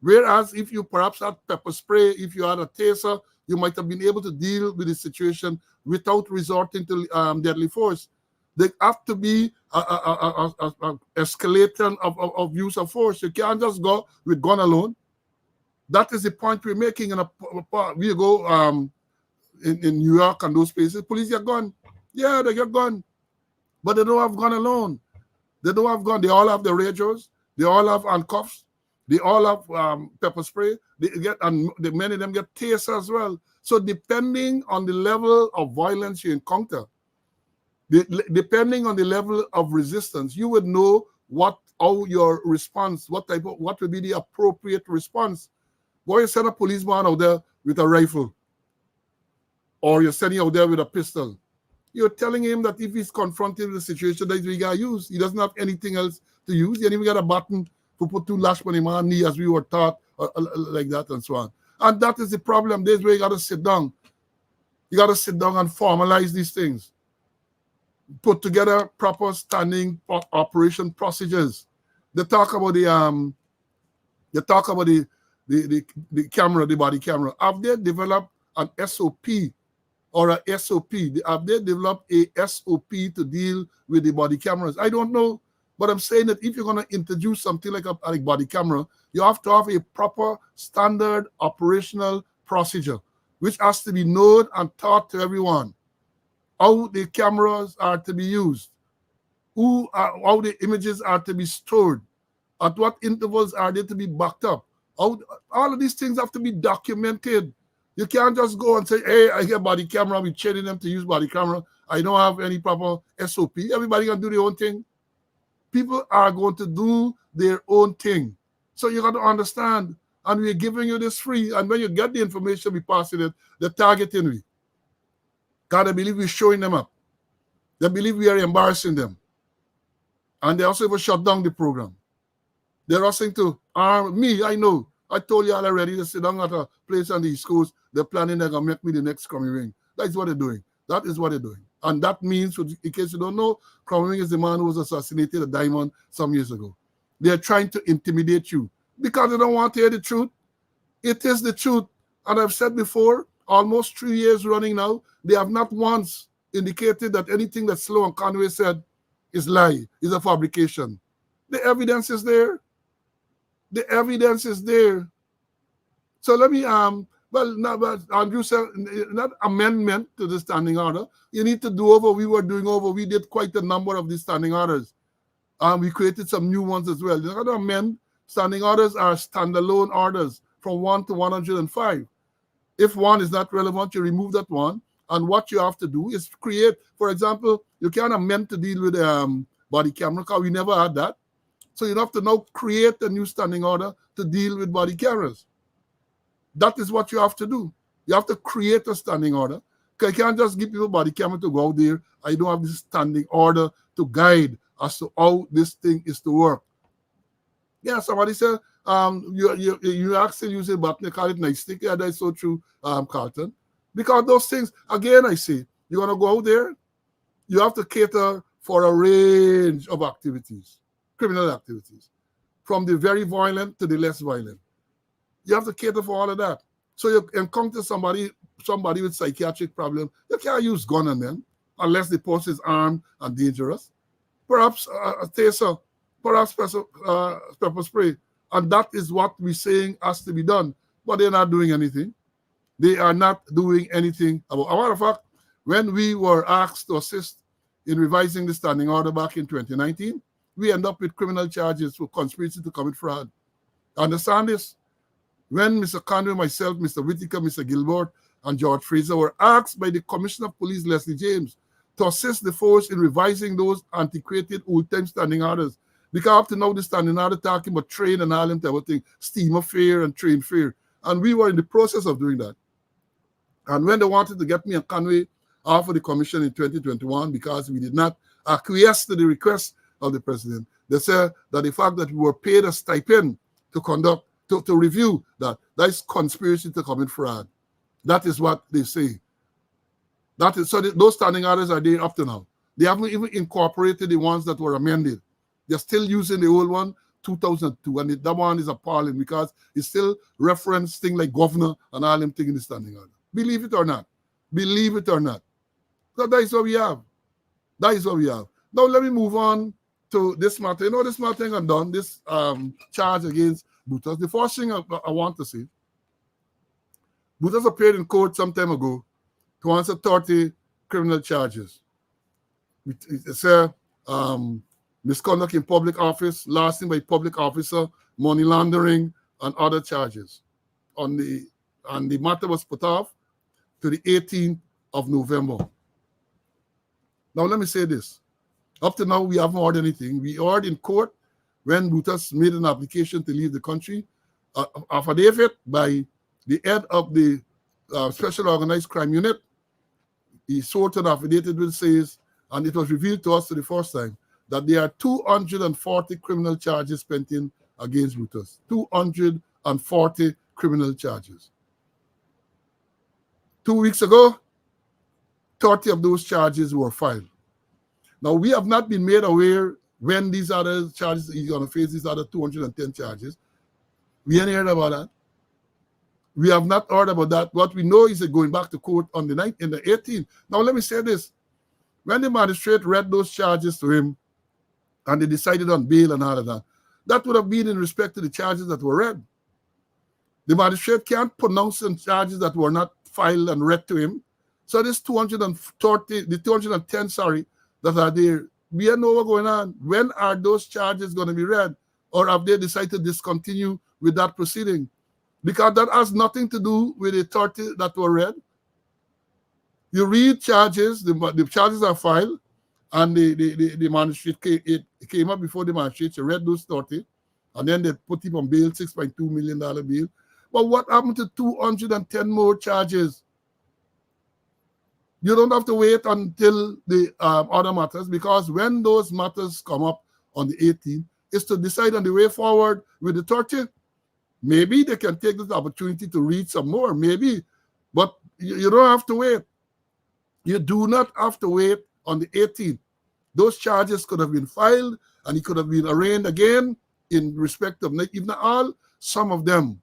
Whereas if you perhaps had pepper spray, if you had a taser, you might have been able to deal with the situation without resorting to deadly force. There have to be a escalation of use of force. You can't just go with gun alone. That is the point we're making. We go in New York and those places, police get gun. Yeah, they get gun. But they don't have gun alone. They don't have gun. They all have the radios. They all have handcuffs. They all have pepper spray. Many of them get taser as well. So depending on the level of violence you encounter, depending on the level of resistance, you would know how your response, what would be the appropriate response. Boy, you send a policeman out there with a rifle, or you're sending out there with a pistol. You're telling him that if he's confronted with a situation that he got to use, he doesn't have anything else to use. He didn't even got a button to put two lash on him on knee, as we were taught, like that and so on. And that is the problem. There's where you got to sit down. You got to sit down and formalize these things. Put together proper standing operation procedures. They talk about the camera, the body camera. Have they developed an SOP or a SOP? Have they developed a SOP to deal with the body cameras? I don't know. But I'm saying that if you're going to introduce something like a body camera, you have to have a proper standard operational procedure, which has to be known and taught to everyone. How the cameras are to be used, how the images are to be stored, at what intervals are they to be backed up. All of these things have to be documented. You can't just go and say, hey, I get body camera, we're training them to use body camera. I don't have any proper SOP. Everybody can do their own thing. People are going to do their own thing. So you got to understand, and we're giving you this free, and when you get the information, we pass it, the targeting we. God, I believe we're showing them up. They believe we are embarrassing them. And they also even shut down the program. They're asking to arm me. I know. I told you all already to sit down at a place on the East Coast. They're planning they're going to make me the next Crummy Ring. That's what they're doing. That is what they're doing. And that means, in case you don't know, Crummy Ring is the man who was assassinated at Diamond some years ago. They're trying to intimidate you because they don't want to hear the truth. It is the truth. And I've said before, almost 3 years running now, they have not once indicated that anything that Slow and Conway said is lie, is a fabrication. The evidence is there. The evidence is there. So let me, Andrew said, not amendment to the standing order. You need to do over. We were doing over. We did quite a number of these standing orders. We created some new ones as well. You got to amend. Standing orders are standalone orders from 1 to 105. If one is not relevant, you remove that one. And what you have to do is create, for example, you can't amend to deal with body camera because we never had that. So you have to now create a new standing order to deal with body cameras. That is what you have to do. You have to create a standing order. Because you can't just give people body camera to go out there. I don't have this standing order to guide as to how this thing is to work. Yeah, somebody said, you actually use a button, they call it nice stick. Yeah, that's so true, Carlton. Because those things, again, I say, you want to go out there, you have to cater for a range of activities, criminal activities, from the very violent to the less violent. You have to cater for all of that. So you encounter somebody with psychiatric problem, you can't use gun on them unless the person is armed and dangerous. Perhaps a taser, perhaps pepper spray. And that is what we're saying has to be done. But they're not doing anything. They are not doing anything about. As a matter of fact, when we were asked to assist in revising the standing order back in 2019, we end up with criminal charges for conspiracy to commit fraud. Understand this? When Mr. Conway, myself, Mr. Whitaker, Mr. Gilbert, and George Fraser were asked by the Commissioner of Police, Leslie James, to assist the force in revising those antiquated old-time standing orders. Because up to now, the standing order talking about train and all them type of thing, steamer fare and train fare. And we were in the process of doing that. And when they wanted to get me and Conway off of the commission in 2021 because we did not acquiesce to the request of the president, they said that the fact that we were paid a stipend to conduct, to review that is conspiracy to commit fraud. That is what they say. That is so. Those standing orders are there up to now. They haven't even incorporated the ones that were amended. They're still using the old one, 2002, and that one is appalling because it still reference things like governor and all them things in the standing order. Believe it or not. Believe it or not. So that is what we have. That is what we have. Now let me move on to this matter. You know, this matter I'm done, this charge against Boutas. The first thing I want to say, Boutas appeared in court some time ago to answer 30 criminal charges. It's misconduct in public office, larceny by public officer, money laundering, and other charges. And the matter was put off to the 18th of November. Now let me say this. Up to now, we haven't heard anything. We heard in court when Boutas made an application to leave the country, affidavit by the head of the Special Organized Crime Unit. He sorted an affidavit which says, and it was revealed to us for the first time, that there are 240 criminal charges pending against Boutas. 240 criminal charges. 2 weeks ago, 30 of those charges were filed. Now, we have not been made aware when these other charges, he's going to face these other 210 charges. We ain't heard about that. We have not heard about that. What we know is that going back to court on the 18th. Now, let me say this. When the magistrate read those charges to him and they decided on bail and all of that, that would have been in respect to the charges that were read. The magistrate can't pronounce on charges that were not filed and read to him. So this 210, that are there, we don't know what's going on. When are those charges going to be read? Or have they decided to discontinue with that proceeding? Because that has nothing to do with the 30 that were read. You read charges, the charges are filed, and the magistrate came up before the magistrate, read those 30, and then they put him on bail, $6.2 million bail. But what happened to 210 more charges? You don't have to wait until the other matters, because when those matters come up on the 18th, it's to decide on the way forward with the 30. Maybe they can take this opportunity to read some more, maybe. But you don't have to wait. You do not have to wait on the 18th. Those charges could have been filed, and it could have been arraigned again in respect of, if not all, some of them.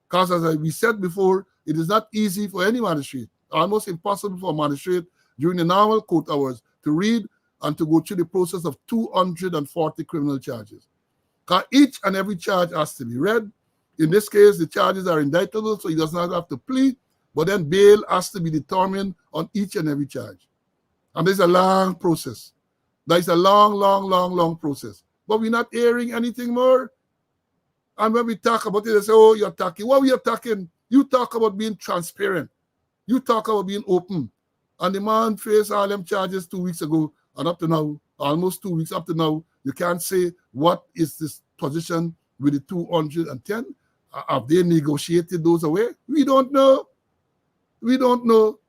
Because as we said before, it is not easy for any magistrate, almost impossible for a magistrate during the normal court hours to read and to go through the process of 240 criminal charges. Because each and every charge has to be read. In this case, the charges are indictable, so he does not have to plead, but then bail has to be determined on each and every charge. And there's a long process. There's a long process. But we're not hearing anything more. And when we talk about it, they say, oh, you're talking. What are we talking? You talk about being transparent. You talk about being open. And the man faced all them charges 2 weeks ago, and up to now, almost 2 weeks up to now, you can't say what is this position with the 210. Have they negotiated those away? We don't know. We don't know.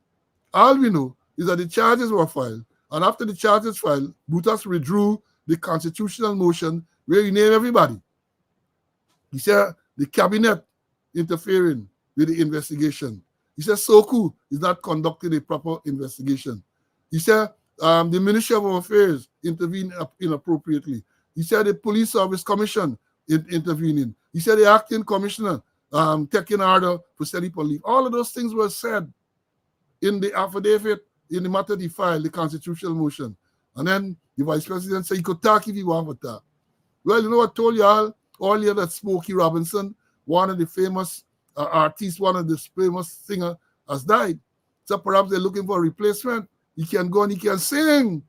All we know is that the charges were filed. And after the charges filed, Brutus withdrew the constitutional motion where he named everybody. He said the cabinet interfering with the investigation. He said Soku is not conducting a proper investigation. He said the Ministry of Home Affairs intervened inappropriately. He said the Police Service Commission intervening. He said the acting commissioner taking order for study for leave. All of those things were said in the affidavit, in the matter he filed, the constitutional motion. And then the vice president said he could talk if he wanted to talk. Well, you know what I told you all year that Smokey Robinson, one of the famous artists, one of the famous singer, has died. So perhaps they're looking for a replacement. He can go and he can sing.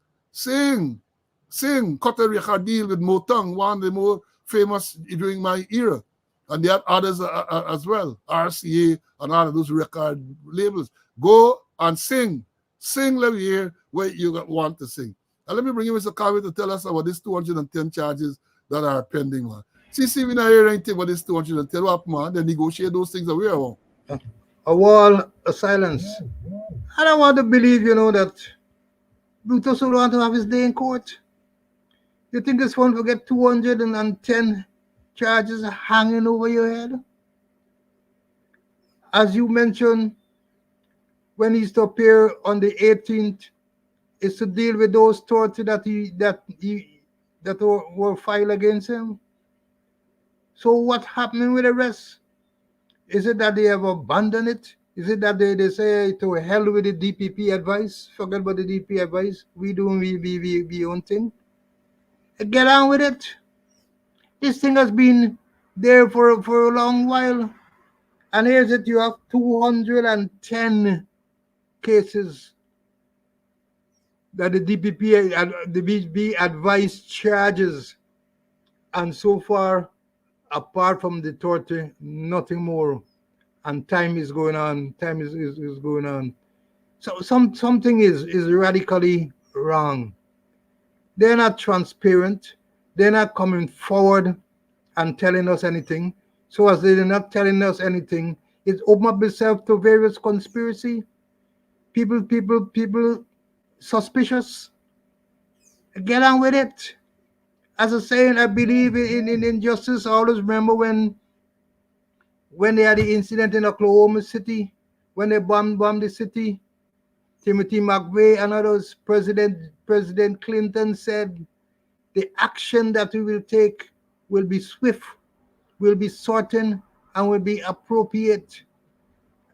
Cut a record deal with Mourant, one of the more famous during my era. And there are others as well, RCA and all of those record labels. Go and sing. Sing, let me hear what you want to sing. And let me bring you Mr. Carvey to tell us about these 210 charges that are pending, man. See, we not hear anything about this 210. What, man? They negotiate those things away. A wall, a silence. I don't want to believe, that Brutus will want to have his day in court. You think this one will get 210 charges hanging over your head? As you mentioned, when he's to appear on the 18th, is to deal with those 30 that were filed against him. So what happening with the rest? Is it that they have abandoned it? Is it that they say to hell with the DPP advice? Forget about the DPP advice. We doing we own thing. Get on with it. This thing has been there for a long while. And here's it, you have 210 cases that the DPP advice charges. And so far, apart from the 30, nothing more. And time is going on. Time is going on. So something is radically wrong. They're not transparent. They're not coming forward and telling us anything. So as they're not telling us anything, it's open up itself to various conspiracy. People suspicious. Get on with it. As I say, I believe in justice. I always remember when they had the incident in Oklahoma City, when they bombed the city, Timothy McVeigh and others, President Clinton said, the action that we will take will be swift, will be certain, and will be appropriate.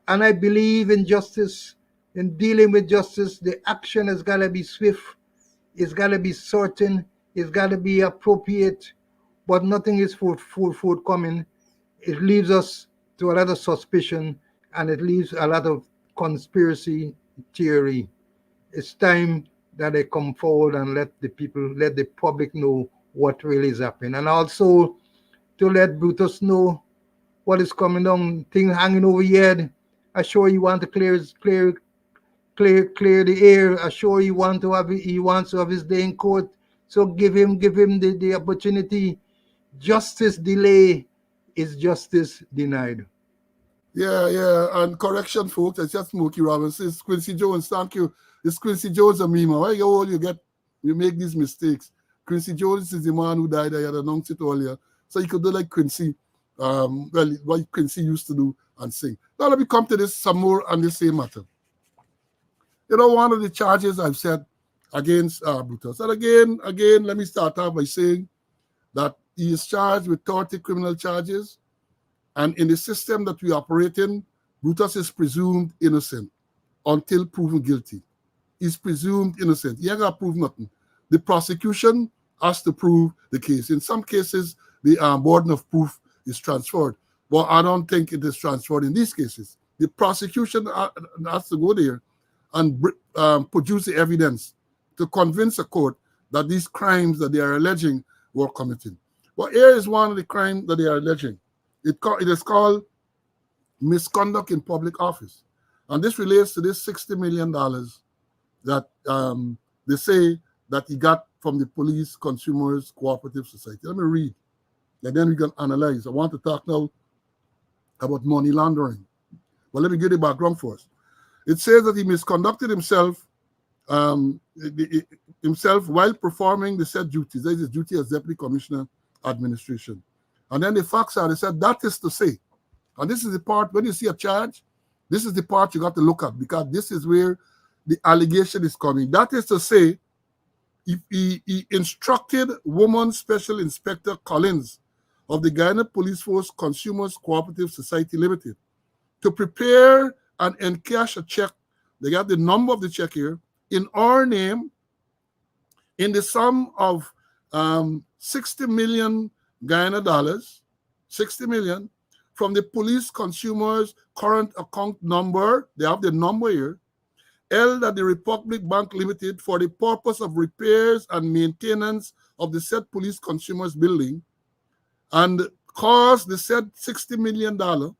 And I believe in justice, in dealing with justice. The action has got to be swift, it's got to be certain, it's got to be appropriate, but nothing is forthcoming. It leaves us to a lot of suspicion, and it leaves a lot of conspiracy theory. It's time that they come forward and let the public know what really is happening. And also to let Brutus know what is coming down, thing hanging over your head. I'm sure you want to clear the air. I'm sure he wants to have his day in court. So give him the opportunity. Justice delay is justice denied. Yeah. And correction, folks, it's just Smokey Robinson. It's Quincy Jones. Thank you. It's Quincy Jones a meme. Why you make these mistakes? Quincy Jones is the man who died. I had announced it earlier. So you could do like Quincy, what Quincy used to do and sing. Now let me come to this some more on the same matter. One of the charges I've said against Brutus. And again, let me start off by saying that he is charged with 30 criminal charges. And in the system that we operate in, Brutus is presumed innocent until proven guilty. He's presumed innocent. He ain't got to prove nothing. The prosecution has to prove the case. In some cases, the burden of proof is transferred. But I don't think it is transferred in these cases. The prosecution has to go there and produce the evidence to convince a court that these crimes that they are alleging were committed. Well, here is one of the crimes that they are alleging. It is called misconduct in public office. And this relates to this $60 million that they say that he got from the Police Consumers Cooperative Society. Let me read, and then we can analyze. I want to talk now about money laundering. But let me give the background first. It says that he misconducted himself while performing the said duties. That is his duty as Deputy Commissioner Administration. And then the facts are, they said, that is to say, and this is the part, when you see a charge, this is the part you got to look at, because this is where the allegation is coming. That is to say, he instructed Woman Special Inspector Collins of the Guyana Police Force Consumers Cooperative Society Limited to prepare and encash a check. They got the number of the check here, in our name, in the sum of 60 million Guyana dollars, 60 million, from the police consumers current account number, they have the number here, held at the Republic Bank Limited for the purpose of repairs and maintenance of the said police consumers building, and caused the said $60 million to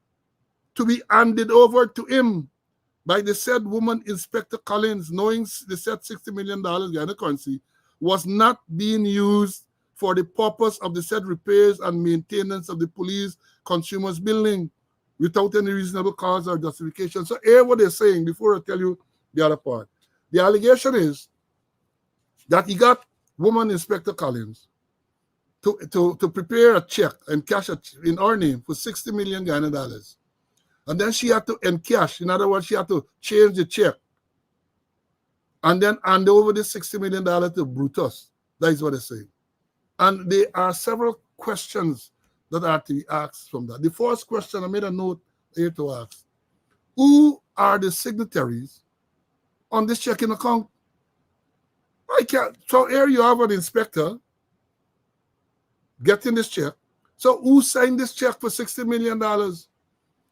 be handed over to him by the said Woman Inspector Collins, knowing the said $60 million Guyana currency was not being used for the purpose of the said repairs and maintenance of the police consumers building without any reasonable cause or justification. So hear what they're saying before I tell you the other part. The allegation is that he got Woman Inspector Collins to prepare a check and cash it in our name for 60 million Guyana dollars. And then she had to encash. In other words, she had to change the check and then hand over the $60 million to Brutus. That is what they say. And there are several questions that are to be asked from that. The first question, I made a note here to ask: who are the signatories on this checking account? I can't. So here you have an inspector getting this check. So who signed this check for $60 million?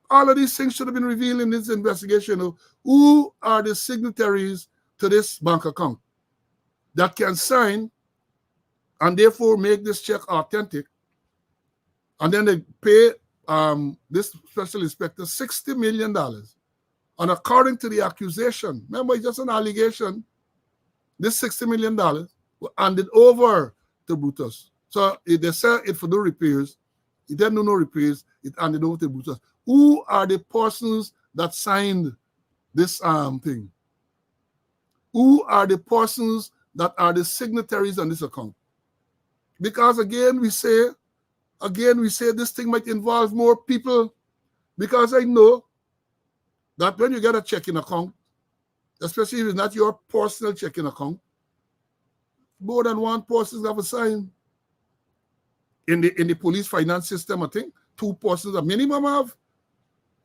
All of these things should have been revealed in this investigation of who are the signatories to this bank account that can sign and therefore make this check authentic. And then they pay this special inspector $60 million. And according to the accusation, remember, it's just an allegation, this $60 million was handed over to Brutus. So if they said it for no repairs, it didn't do no repairs, it handed over to Brutus. Who are the persons that signed this thing? Who are the persons that are the signatories on this account? Because again, we say this thing might involve more people, because I know that when you get a checking account, especially if it's not your personal checking account, more than one person have a sign. In the police finance system, I think 2 persons, a minimum have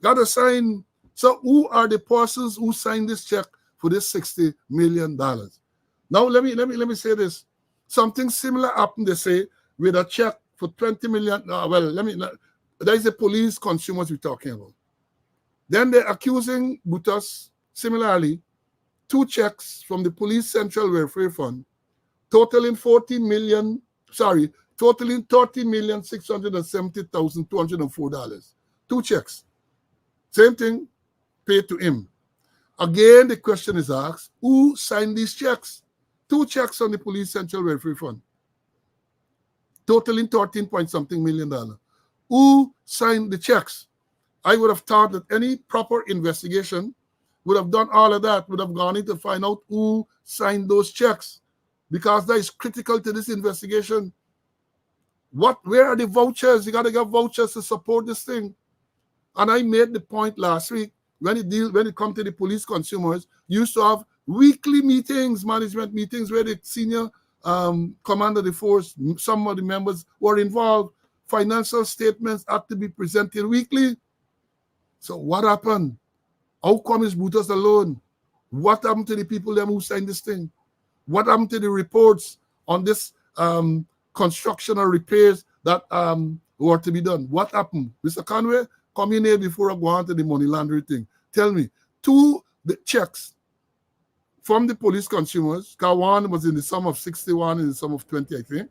got a sign. So who are the persons who signed this check for this $60 million? Now let me say this. Something similar happened, they say, with a check for 20 million. That is the police consumers we're talking about. Then they're accusing Brutus, similarly, 2 checks from the Police Central Welfare Fund, totaling $30,670,204. 2 checks. Same thing, paid to him. Again, the question is asked, who signed these checks? 2 checks on the Police Central Welfare Fund, totaling 13-point-something million. Who signed the checks? I would have thought that any proper investigation would have done all of that, would have gone in to find out who signed those checks, because that is critical to this investigation. Where are the vouchers? You got to get vouchers to support this thing. And I made the point last week, when it comes to the police consumers, you used to have weekly meetings, management meetings, where the senior commander of the force, some of the members were involved. Financial statements had to be presented weekly. So what happened? How come it's Brutus alone? What happened to the people them who signed this thing? What happened to the reports on this construction or repairs that were to be done? What happened? Mr. Conway, come in here before I go on to the money laundering thing. Tell me, 2 the checks from the police consumers, one was in the sum of 61 in the sum of 20, I think,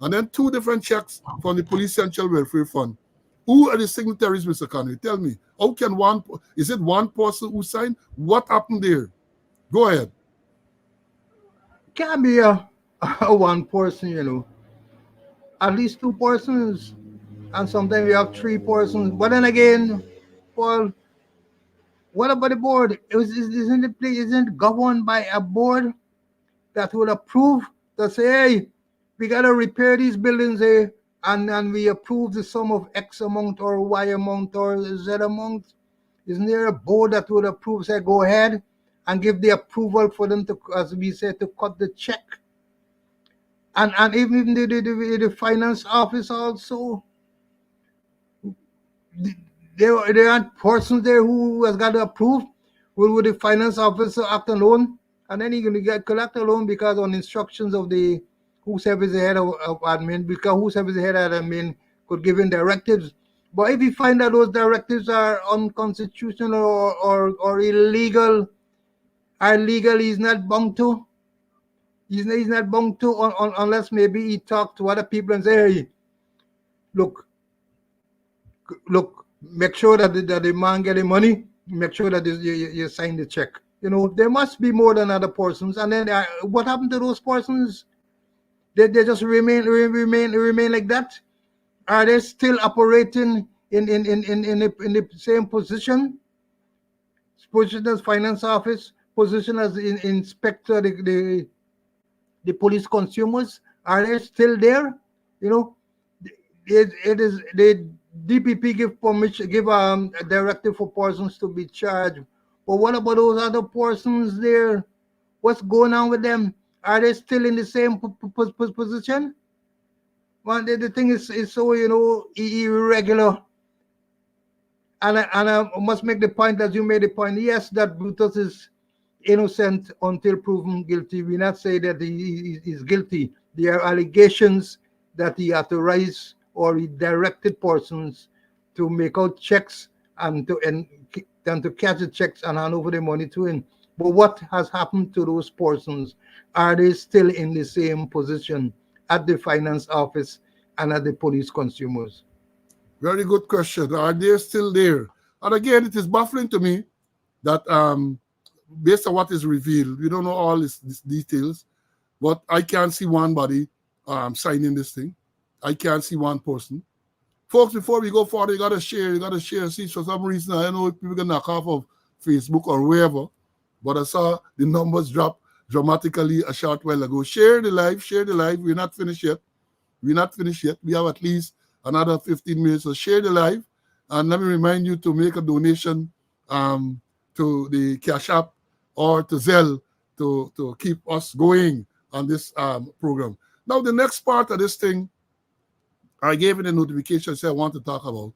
and then 2 different checks from the Police Central Welfare Fund. Who are the signatories, Mr. Conway? Tell me. How can is it one person who signed? What happened there? Go ahead. Can't be a one person, At least 2 persons. and sometimes we have 3 persons. But then again, Paul, what about the board? Isn't it governed by a board that will approve, that say, hey, we gotta repair these buildings here, and we approve the sum of X amount or Y amount or Z amount? Isn't there a board that would approve, say, go ahead and give the approval for them to, as we said, to cut the check? And even the finance office also, there aren't persons there who has got to approve. Will the finance officer act alone? And then he's going to get collect a loan because on instructions of the whoever is the head of admin, because whoever is the head of admin could give him directives. But if you find that those directives are unconstitutional or illegal, he's not bound to. He's not bound to unless maybe he talk to other people and say, hey, look, make sure that the man get the money. Make sure that you sign the check. You know, there must be more than other persons. And then what happened to those persons? They just remain like that? Are they still operating in the same position? Position as finance office, position as inspector, the police consumers? Are they still there? You know, it is the DPP give a directive for persons to be charged. But what about those other persons there? What's going on with them? Are they still in the same position? Well, the thing is so, you know, irregular. And I must make the point, as you made the point, yes, that Brutus is innocent until proven guilty. We not say that he is guilty. There are allegations that he authorized or he directed persons to make out checks and to catch the checks and hand over the money to him. But what has happened to those persons? Are they still in the same position at the finance office and at the police consumers? Very good question. Are they still there? And again, it is baffling to me that based on what is revealed, we don't know all these details, but I can't see one body signing this thing. I can't see one person. Folks, before we go forward, you gotta share. See, for some reason, I don't know if people can knock off of Facebook or wherever, but I saw the numbers drop dramatically a short while ago. Share the live. We're not finished yet. We have at least another 15 minutes. So share the live. And let me remind you to make a donation to the Cash App or to Zelle to keep us going on this program. Now, the next part of this thing, I gave it a notification, say I want to talk about,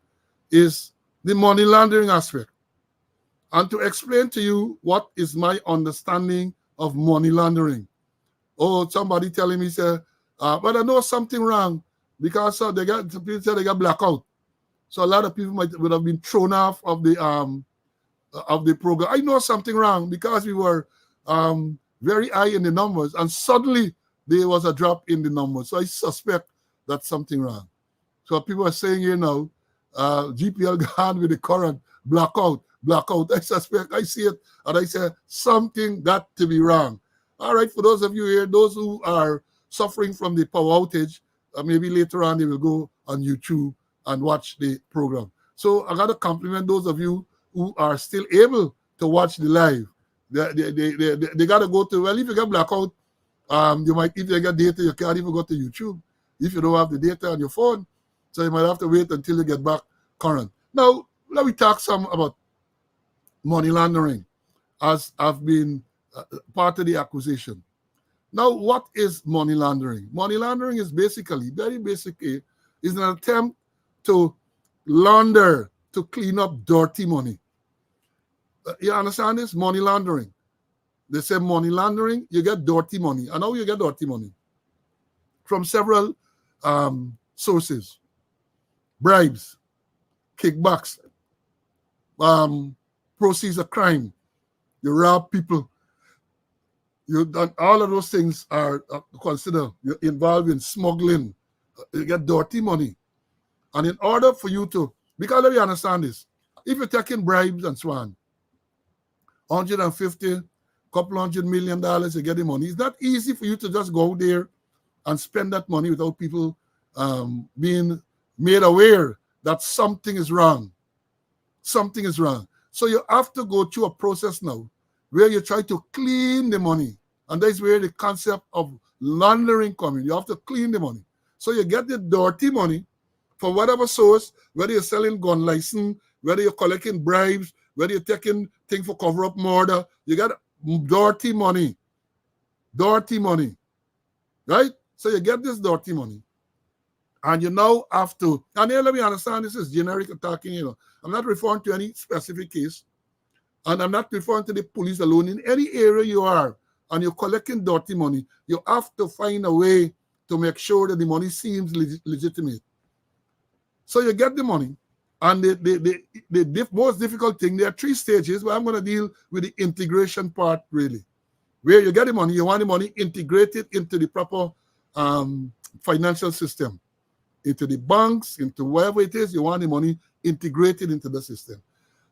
is the money laundering aspect. And to explain to you what is my understanding of money laundering. Oh, somebody telling me, say, but I know something wrong because they got blackout. So a lot of people would have been thrown off of the program. I know something wrong because we were very high in the numbers, and suddenly there was a drop in the numbers. So I suspect that's something wrong. So people are saying here now, GPL gone with the current blackout. I suspect, I see it, and I say something got to be wrong. All right, for those of you here, those who are suffering from the power outage, maybe later on they will go on YouTube and watch the program. So I got to compliment those of you who are still able to watch the live. They got to go to, well, if you get blackout, you might, if you get data, you can't even go to YouTube if you don't have the data on your phone. So you might have to wait until you get back current. Now, let me talk some about money laundering as I've been part of the accusation. Now, what is money laundering? Money laundering is basically, very basically, is an attempt to launder, to clean up dirty money. You understand this? Money laundering. They say money laundering, you get dirty money. And how you get dirty money? From several sources. Bribes, kickbacks, proceeds of crime. You rob people. All of those things are considered. You're involved in smuggling. You get dirty money. And in order for you to, because let me understand this, if you're taking bribes and so on, 150, couple $100 million, you get the money. It's not easy for you to just go there and spend that money without people being made aware that something is wrong. Something is wrong. So you have to go through a process now where you try to clean the money. And that's where the concept of laundering comes in. You have to clean the money. So you get the dirty money from whatever source, whether you're selling gun license, whether you're collecting bribes, whether you're taking things for cover-up murder, you got dirty money. Dirty money. Right? So you get this dirty money. And you now have to, and here let me understand, this is generic attacking, I'm not referring to any specific case. And I'm not referring to the police alone. In any area you are and you're collecting dirty money, you have to find a way to make sure that the money seems legitimate. So you get the money. And the most difficult thing, there are 3 stages, but I'm going to deal with the integration part really. Where you get the money, you want the money integrated into the proper financial system. Into the banks, into wherever it is, you want the money integrated into the system.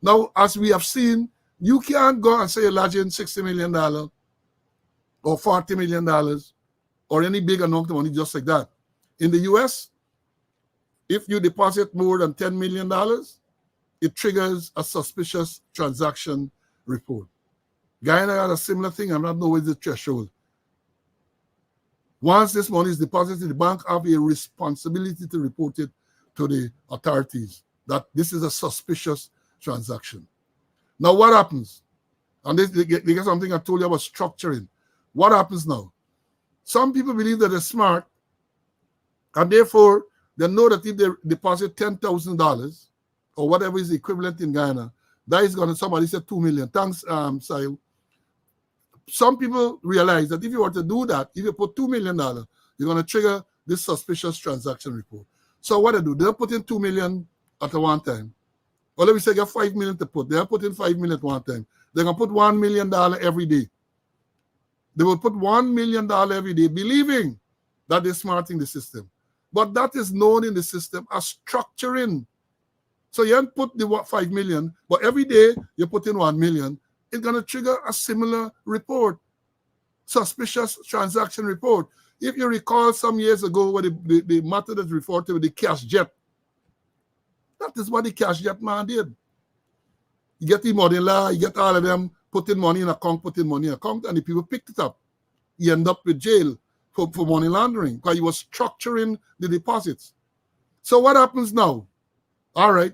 Now, as we have seen, you can't go and say you're lodging $60 million or $40 million or any big amount of money just like that. In the US, if you deposit more than $10 million, it triggers a suspicious transaction report. Guyana had a similar thing. I'm not knowing the threshold. Once this money is deposited, the bank have a responsibility to report it to the authorities that this is a suspicious transaction. Now, what happens? And this is something I told you about structuring. What happens now? Some people believe that they're smart, and therefore they know that if they deposit $10,000 or whatever is the equivalent in Guyana, that is going to, somebody said 2 million. Thanks, Sayo. Some people realize that if you were to do that, if you put $2 million, you're going to trigger this suspicious transaction report. So what they do, they'll put in 2 million at one time. Or let me say, get 5 million to put. They'll put in 5 million at one time. They're going to put $1 million every day. They will put $1 million every day, believing that they're smarting the system. But that is known in the system as structuring. So you don't put the 5 million, but every day you put in 1 million. It's going to trigger a similar report, suspicious transaction report. If you recall some years ago, when the matter that's referred to with the cash jet, that is what the cash jet man did. You get the money law, you get all of them putting money in account, and the people picked it up. He ended up with jail for money laundering because he was structuring the deposits. So what happens now? All right,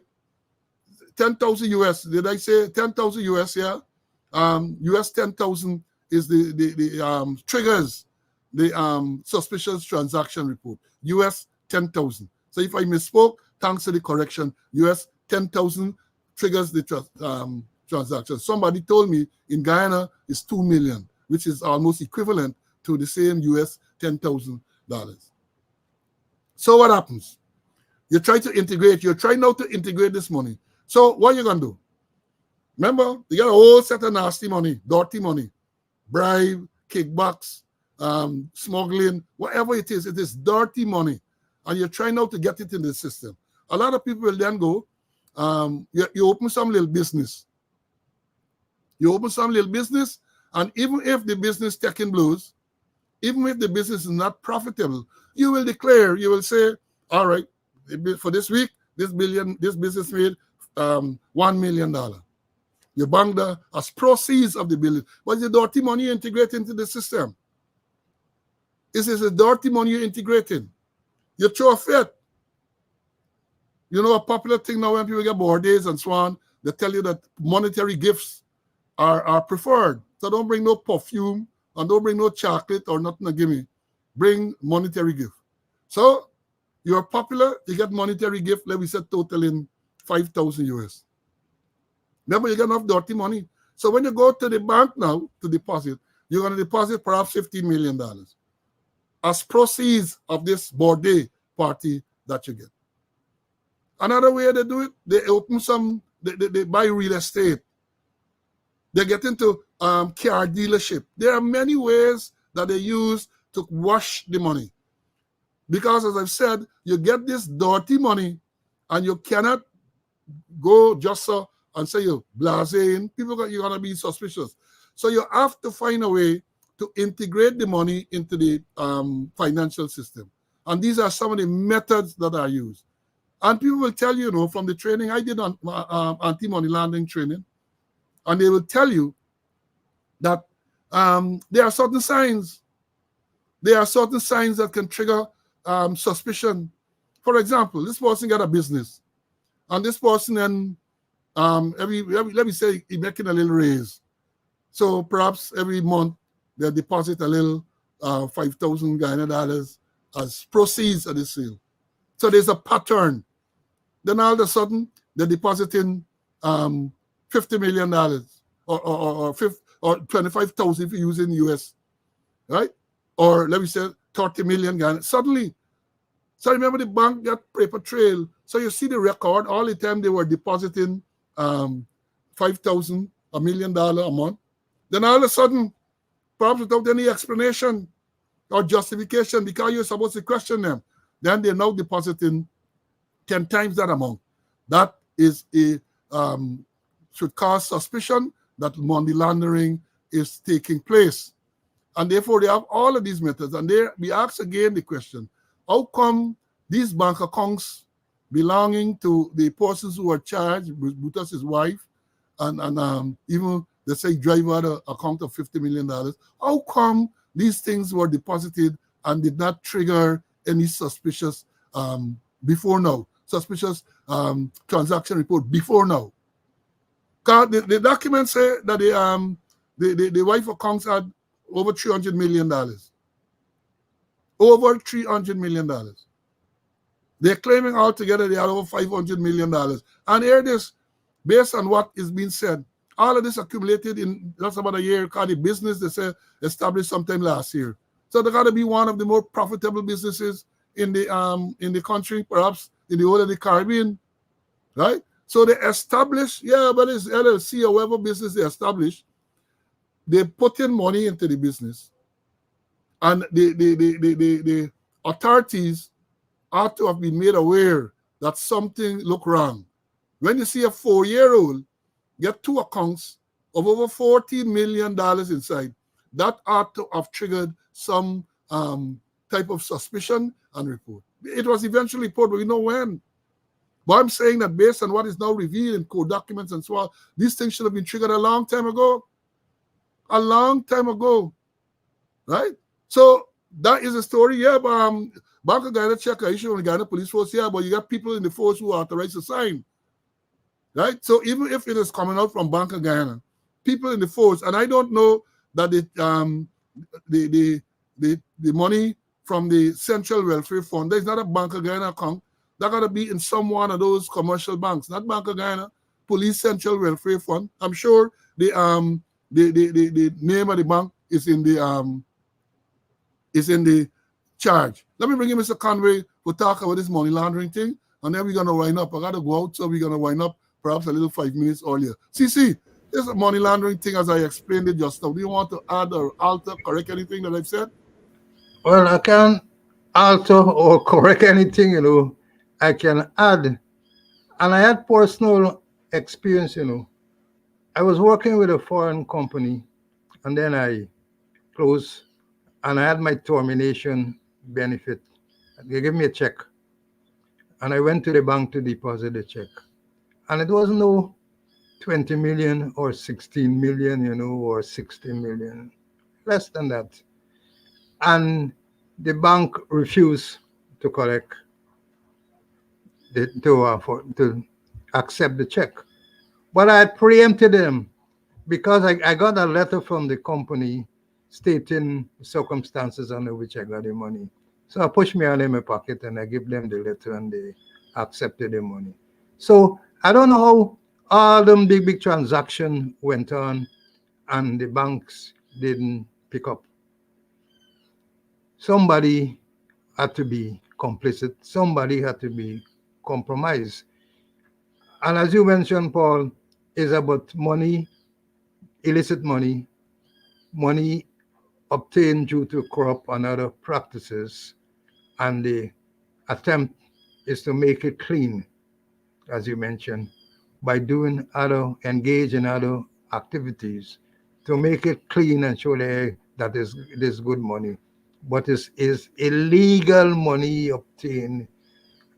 10,000 US. Did I say 10,000 US? Yeah. US 10,000 is the triggers the suspicious transaction report. US 10,000. So if I misspoke, thanks to the correction, US 10,000 triggers the transaction. Somebody told me in Guyana is 2 million, which is almost equivalent to the same US $10,000. So what happens? You try to integrate. You're trying now to integrate this money. So what are you going to do? Remember, you got a whole set of nasty money, dirty money, bribe, kickbacks, smuggling, whatever it is dirty money. And you're trying now to get it in the system. A lot of people will then go, you open some little business. You open some little business, and even if the business taking blows, even if the business is not profitable, you will declare, you will say, all right, for this week, this business made $1 million. You bank that as proceeds of the building. But the dirty money you integrate into the system. This is the dirty money you're integrating. You throw a fit. You know, a popular thing now when people get birthdays and so on, they tell you that monetary gifts are preferred. So don't bring no perfume and don't bring no chocolate or nothing to give me. Bring monetary gift. So you're popular, you get monetary gift, like we said, totaling 5,000 US. Remember, you get enough dirty money. So when you go to the bank now to deposit, you're going to deposit perhaps $15 million as proceeds of this birthday party that you get. Another way they do it, they open they buy real estate. They get into car dealership. There are many ways that they use to wash the money. Because as I've said, you get this dirty money and you cannot go just so and say you're blasé. You're going to be suspicious. So you have to find a way to integrate the money into the financial system. And these are some of the methods that are used. And people will tell you, from the training I did on anti-money laundering training, and they will tell you that there are certain signs. There are certain signs that can trigger suspicion. For example, this person got a business, and this person then let me say he's making a little raise. So perhaps every month they deposit a little $5,000 Guyana as proceeds of the sale. So there's a pattern. Then all of a sudden they're depositing $50 million or 25,000 if you're using US, right? Or let me say 30 million Ghana. Suddenly, so remember the bank got paper trail. So you see the record all the time they were depositing $5,000, $1 million a month. Then all of a sudden, perhaps without any explanation or justification, because you're supposed to question them, then they're now depositing 10 times that amount. That is should cause suspicion that money laundering is taking place. And therefore, they have all of these methods. And there we ask again the question, how come these bank accounts belonging to the persons who are charged, Butas, his wife, and even, let's say, driver had an account of $50 million, how come these things were deposited and did not trigger any suspicious before now, suspicious transaction report before now? Because the documents say that the wife accounts had over $300 million. Over $300 million. They're claiming altogether they had over $500 million. And here it is, based on what is being said, all of this accumulated in just about a year, because the business, they say, established sometime last year. So they got to be one of the more profitable businesses in the country, perhaps in the whole of the Caribbean, right? So they established, but it's LLC or whatever business they established, they put in money into the business, and the authorities ought to have been made aware that something looked wrong. When you see a 4-year-old get 2 accounts of over $14 million inside, that ought to have triggered some type of suspicion and report. It was eventually reported, but we know when. But I'm saying that based on what is now revealed in court documents and so on, these things should have been triggered a long time ago. A long time ago, right? So that is a story. But Bank of Ghana check issue on the Ghana police force, but you got people in the force who are authorized to sign, right? So even if it is coming out from Bank of Ghana, people in the force, and I don't know that the money from the Central Welfare Fund, there's not a Bank of Ghana account. That got to be in some one of those commercial banks, not Bank of Ghana, Police Central Welfare Fund. I'm sure the name of the bank is in the charge. Let me bring in Mr. Conway to talk about this money laundering thing, and then we're gonna wind up. I gotta go out, so we're gonna wind up perhaps a little 5 minutes earlier. CC, this is a money laundering thing as I explained it just now. Do you want to add or alter, correct anything that I've said? Well, I can't alter or correct anything, I can add. And I had personal experience, I was working with a foreign company, and then I closed, and I had my termination benefit. They gave me a check, and I went to the bank to deposit the check. And it wasn't no 20 million or 16 million, or 60 million, less than that. And the bank refused to collect, to accept the check. But I preempted them because I got a letter from the company stating circumstances under which I got the money. So I pushed me out in my pocket and I give them the letter and they accepted the money. So I don't know how all them big transactions went on and the banks didn't pick up. Somebody had to be complicit. Somebody had to be compromised. And as you mentioned, Paul, is about money, illicit money, money obtained due to corrupt and other practices. And the attempt is to make it clean, as you mentioned, by engage in other activities to make it clean and show that is good money. What is illegal money obtained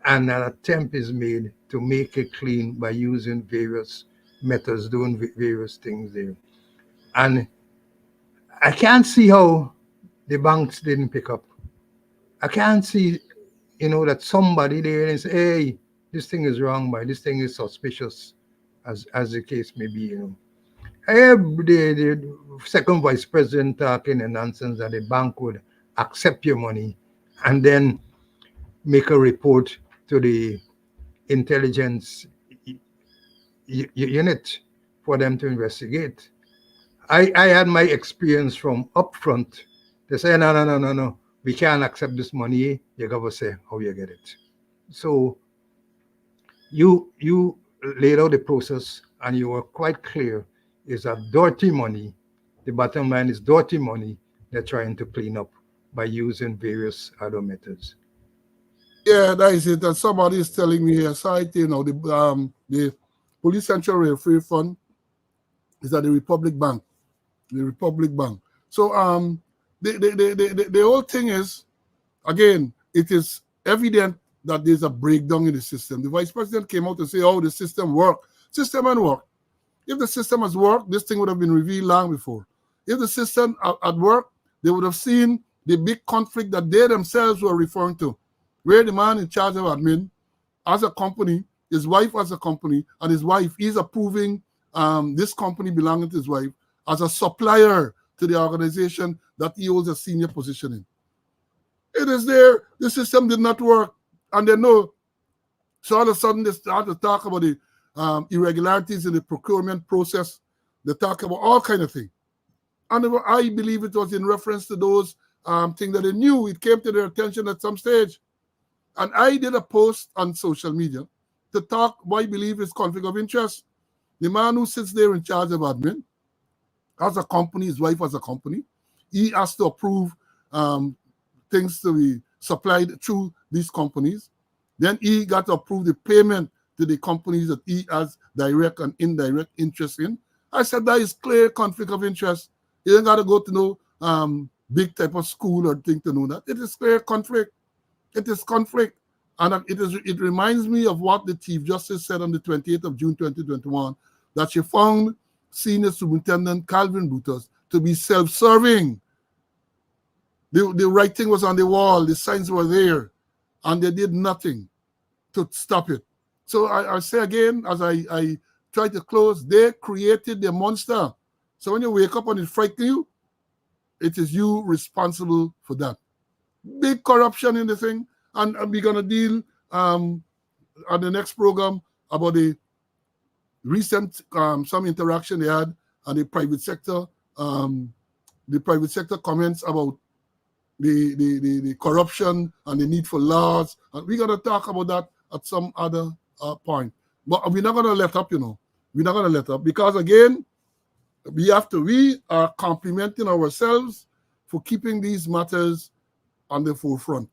and an attempt is made to make it clean by using various methods, doing various things there. And I can't see how the banks didn't pick up. I can't see, that somebody there and say, hey, this thing is wrong, by this thing is suspicious, as the case may be, the second vice president talking and nonsense that the bank would accept your money and then make a report to the intelligence unit for them to investigate. I had my experience from upfront. They say, no, we can't accept this money. You gotta say how you get it. So you laid out the process and you were quite clear. Is that dirty money? The bottom line is dirty money they're trying to clean up by using various other methods. Yeah, that is it. And somebody is telling me here, the Police Central Welfare Fund is at the Republic Bank. The Republic Bank. So the whole thing is, again, it is evident that there's a breakdown in the system. The vice president came out to say, oh, the system worked. System and work. If the system has worked, this thing would have been revealed long before. If the system had worked, they would have seen the big conflict that they themselves were referring to, where the man in charge of admin, as a company, his wife as a company, and his wife is approving this company belonging to his wife as a supplier to the organization that he holds a senior position in. It is there. The system did not work. And they know. So all of a sudden, they start to talk about the irregularities in the procurement process. They talk about all kinds of things. And I believe it was in reference to those things that they knew. It came to their attention at some stage. And I did a post on social media to talk what I believe is conflict of interest. The man who sits there in charge of admin, as a company, his wife as a company, he has to approve things to be supplied through these companies. Then he got to approve the payment to the companies that he has direct and indirect interest in. I said that is clear conflict of interest. You don't got to go to no big type of school or thing to know that. It is clear conflict. It is conflict. And it reminds me of what the Chief Justice said on the 28th of June 2021, that she found Senior Superintendent Calvin Butters to be self-serving. The writing was on the wall, the signs were there, and they did nothing to stop it. So I say again, as I try to close, they created the monster. So when you wake up and it frightens you, it is you responsible for that. Big corruption in the thing, and we're going to deal on the next program about the recent some interaction they had and the private sector comments about the corruption and the need for laws, and we're going to talk about that at some other point. But we're not going to let up, we're not going to let up, because again, we are complimenting ourselves for keeping these matters on the forefront.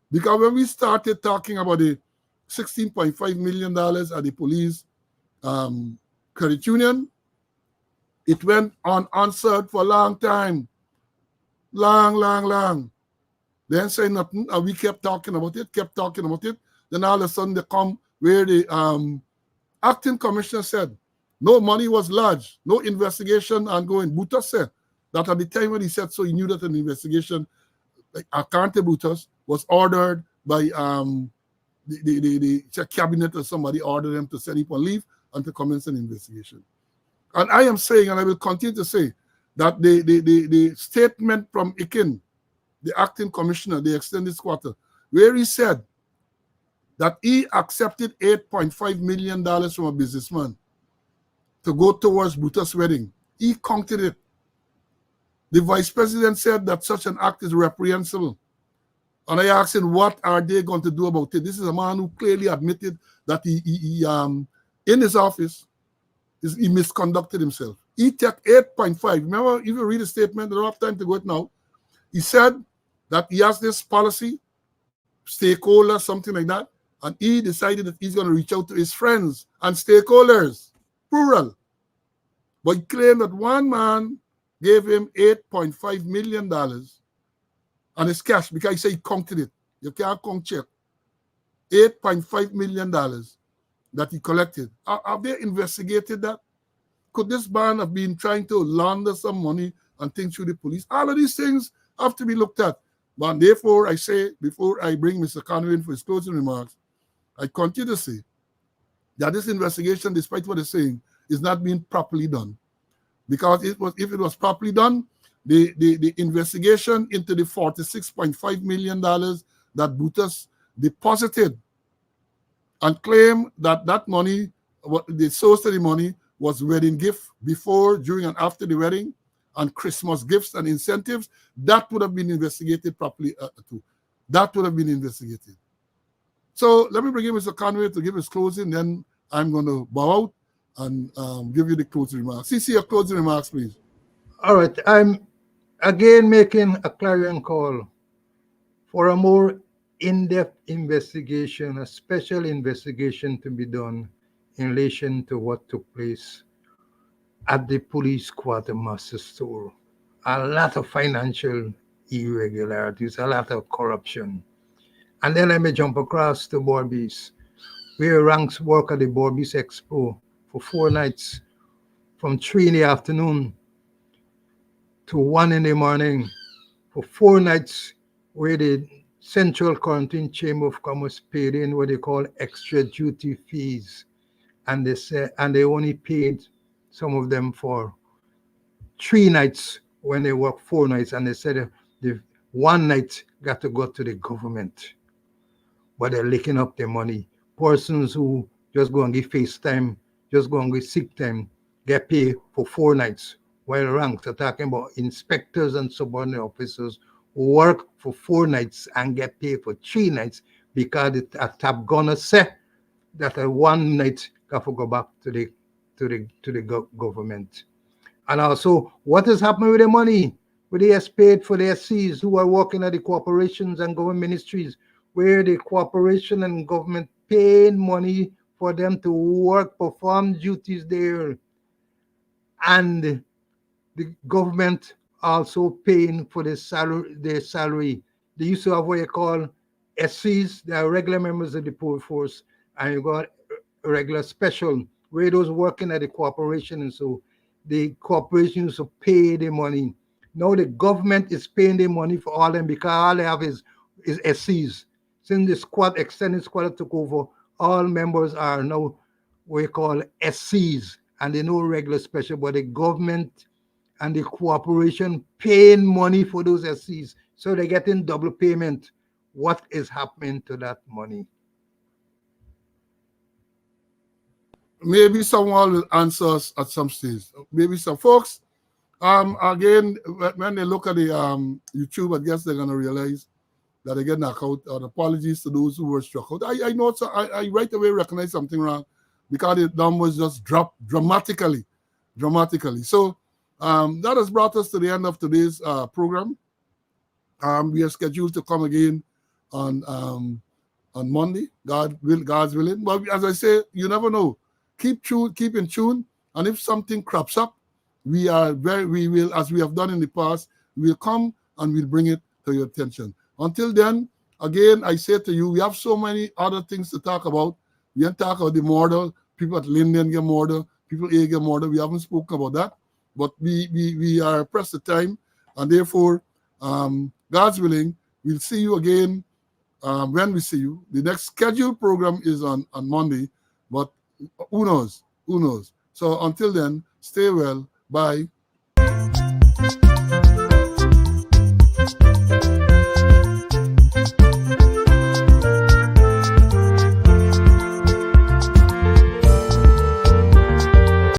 Because when we started talking about the $16.5 million at the police credit union, it went unanswered for a long time. Long. Then say nothing, and we kept talking about it. Then all of a sudden they come where the acting commissioner said no money was lodged, no investigation ongoing. Butters said that at the time when he said so, he knew that an investigation, like accountable Butters, was ordered by the cabinet or somebody ordered them to send him on leave and to commence an investigation. And I am saying, and I will continue to say, that the statement from Ikin, the acting commissioner, the extended quarter, where he said that he accepted $8.5 million from a businessman to go towards Butters' wedding. He counted it. The vice president said that such an act is reprehensible. And I asked him, what are they going to do about it? This is a man who clearly admitted that he in his office, he misconducted himself. He took 8.5. Remember, if you read the statement, I don't have time to go it now. He said that he has this policy, stakeholder, something like that, and he decided that he's going to reach out to his friends and stakeholders, plural. But he claimed that one man gave him $8.5 million and it's cash, because he said he counted it. You can't count check. $8.5 million that he collected. Have they investigated that? Could this man have been trying to launder some money and things through the police? All of these things have to be looked at. But therefore, I say, before I bring Mr. Conway in for his closing remarks, I continue to say that this investigation, despite what they're saying, is not being properly done. Because if it was properly done, the investigation into the $46.5 million that Bootas deposited and claimed that money, the source of the money was wedding gift before, during, and after the wedding, and Christmas gifts and incentives, that would have been investigated properly too. That would have been investigated. So let me bring in Mr. Conway to give his closing, then I'm going to bow out and give you the closing remarks. CC, your closing remarks, please. All right. I'm again making a clarion call for a more in-depth investigation, a special investigation to be done in relation to what took place at the police quartermaster store. A lot of financial irregularities, a lot of corruption. And then let me jump across to Borbies, where Ranks work at the Borbies Expo for 4 nights, from 3 in the afternoon to 1 in the morning, for 4 nights, where the Central Quarantine Chamber of Commerce paid in what they call extra duty fees. And they said, and they only paid some of them for 3 nights when they worked 4 nights, and they said the 1 night got to go to the government. But they're licking up their money. Persons who just go and give FaceTime, just go and give sick time, get paid for 4 nighs. While Ranks are talking about inspectors and subordinate officers who work for 4 nights and get paid for 3 nights because a tap gonna say that a 1 night got to go back to the government. And also, what is happening with the money? With the paid for the SCs who are working at the corporations and government ministries, where the corporation and government paying money for them to work, perform duties there, and the government also paying for their salary. They used to have what you call SCs, they are regular members of the police force, and you got a regular special, where those working at the corporation, and so the corporation used to pay the money. Now the government is paying the money for all them because all they have is SCs. Since the extended squad took over, all members are now what we call SCs, and they no regular special, but the government and the corporation paying money for those SCs, so they're getting double payment. What is happening to that money? Maybe someone will answer us at some stage. Maybe some folks. Again, when they look at the YouTube, I guess they're gonna realize that they get knocked out. And apologies to those who were struck out. I know, so I right away recognize something wrong because the numbers just dropped dramatically. So that has brought us to the end of today's program. We are scheduled to come again on Monday, God's willing. But as I say, you never know. Keep in tune, and if something crops up, we will, as we have done in the past, we will come and we'll bring it to your attention. Until then, again, I say to you, we have so many other things to talk about. We haven't talked about the murder, people at Linden get murdered, people here get murdered. We haven't spoken about that, but we are pressed for time, and therefore, God's willing, we'll see you again when we see you. The next scheduled program is on Monday, but who knows? So until then, stay well. Bye.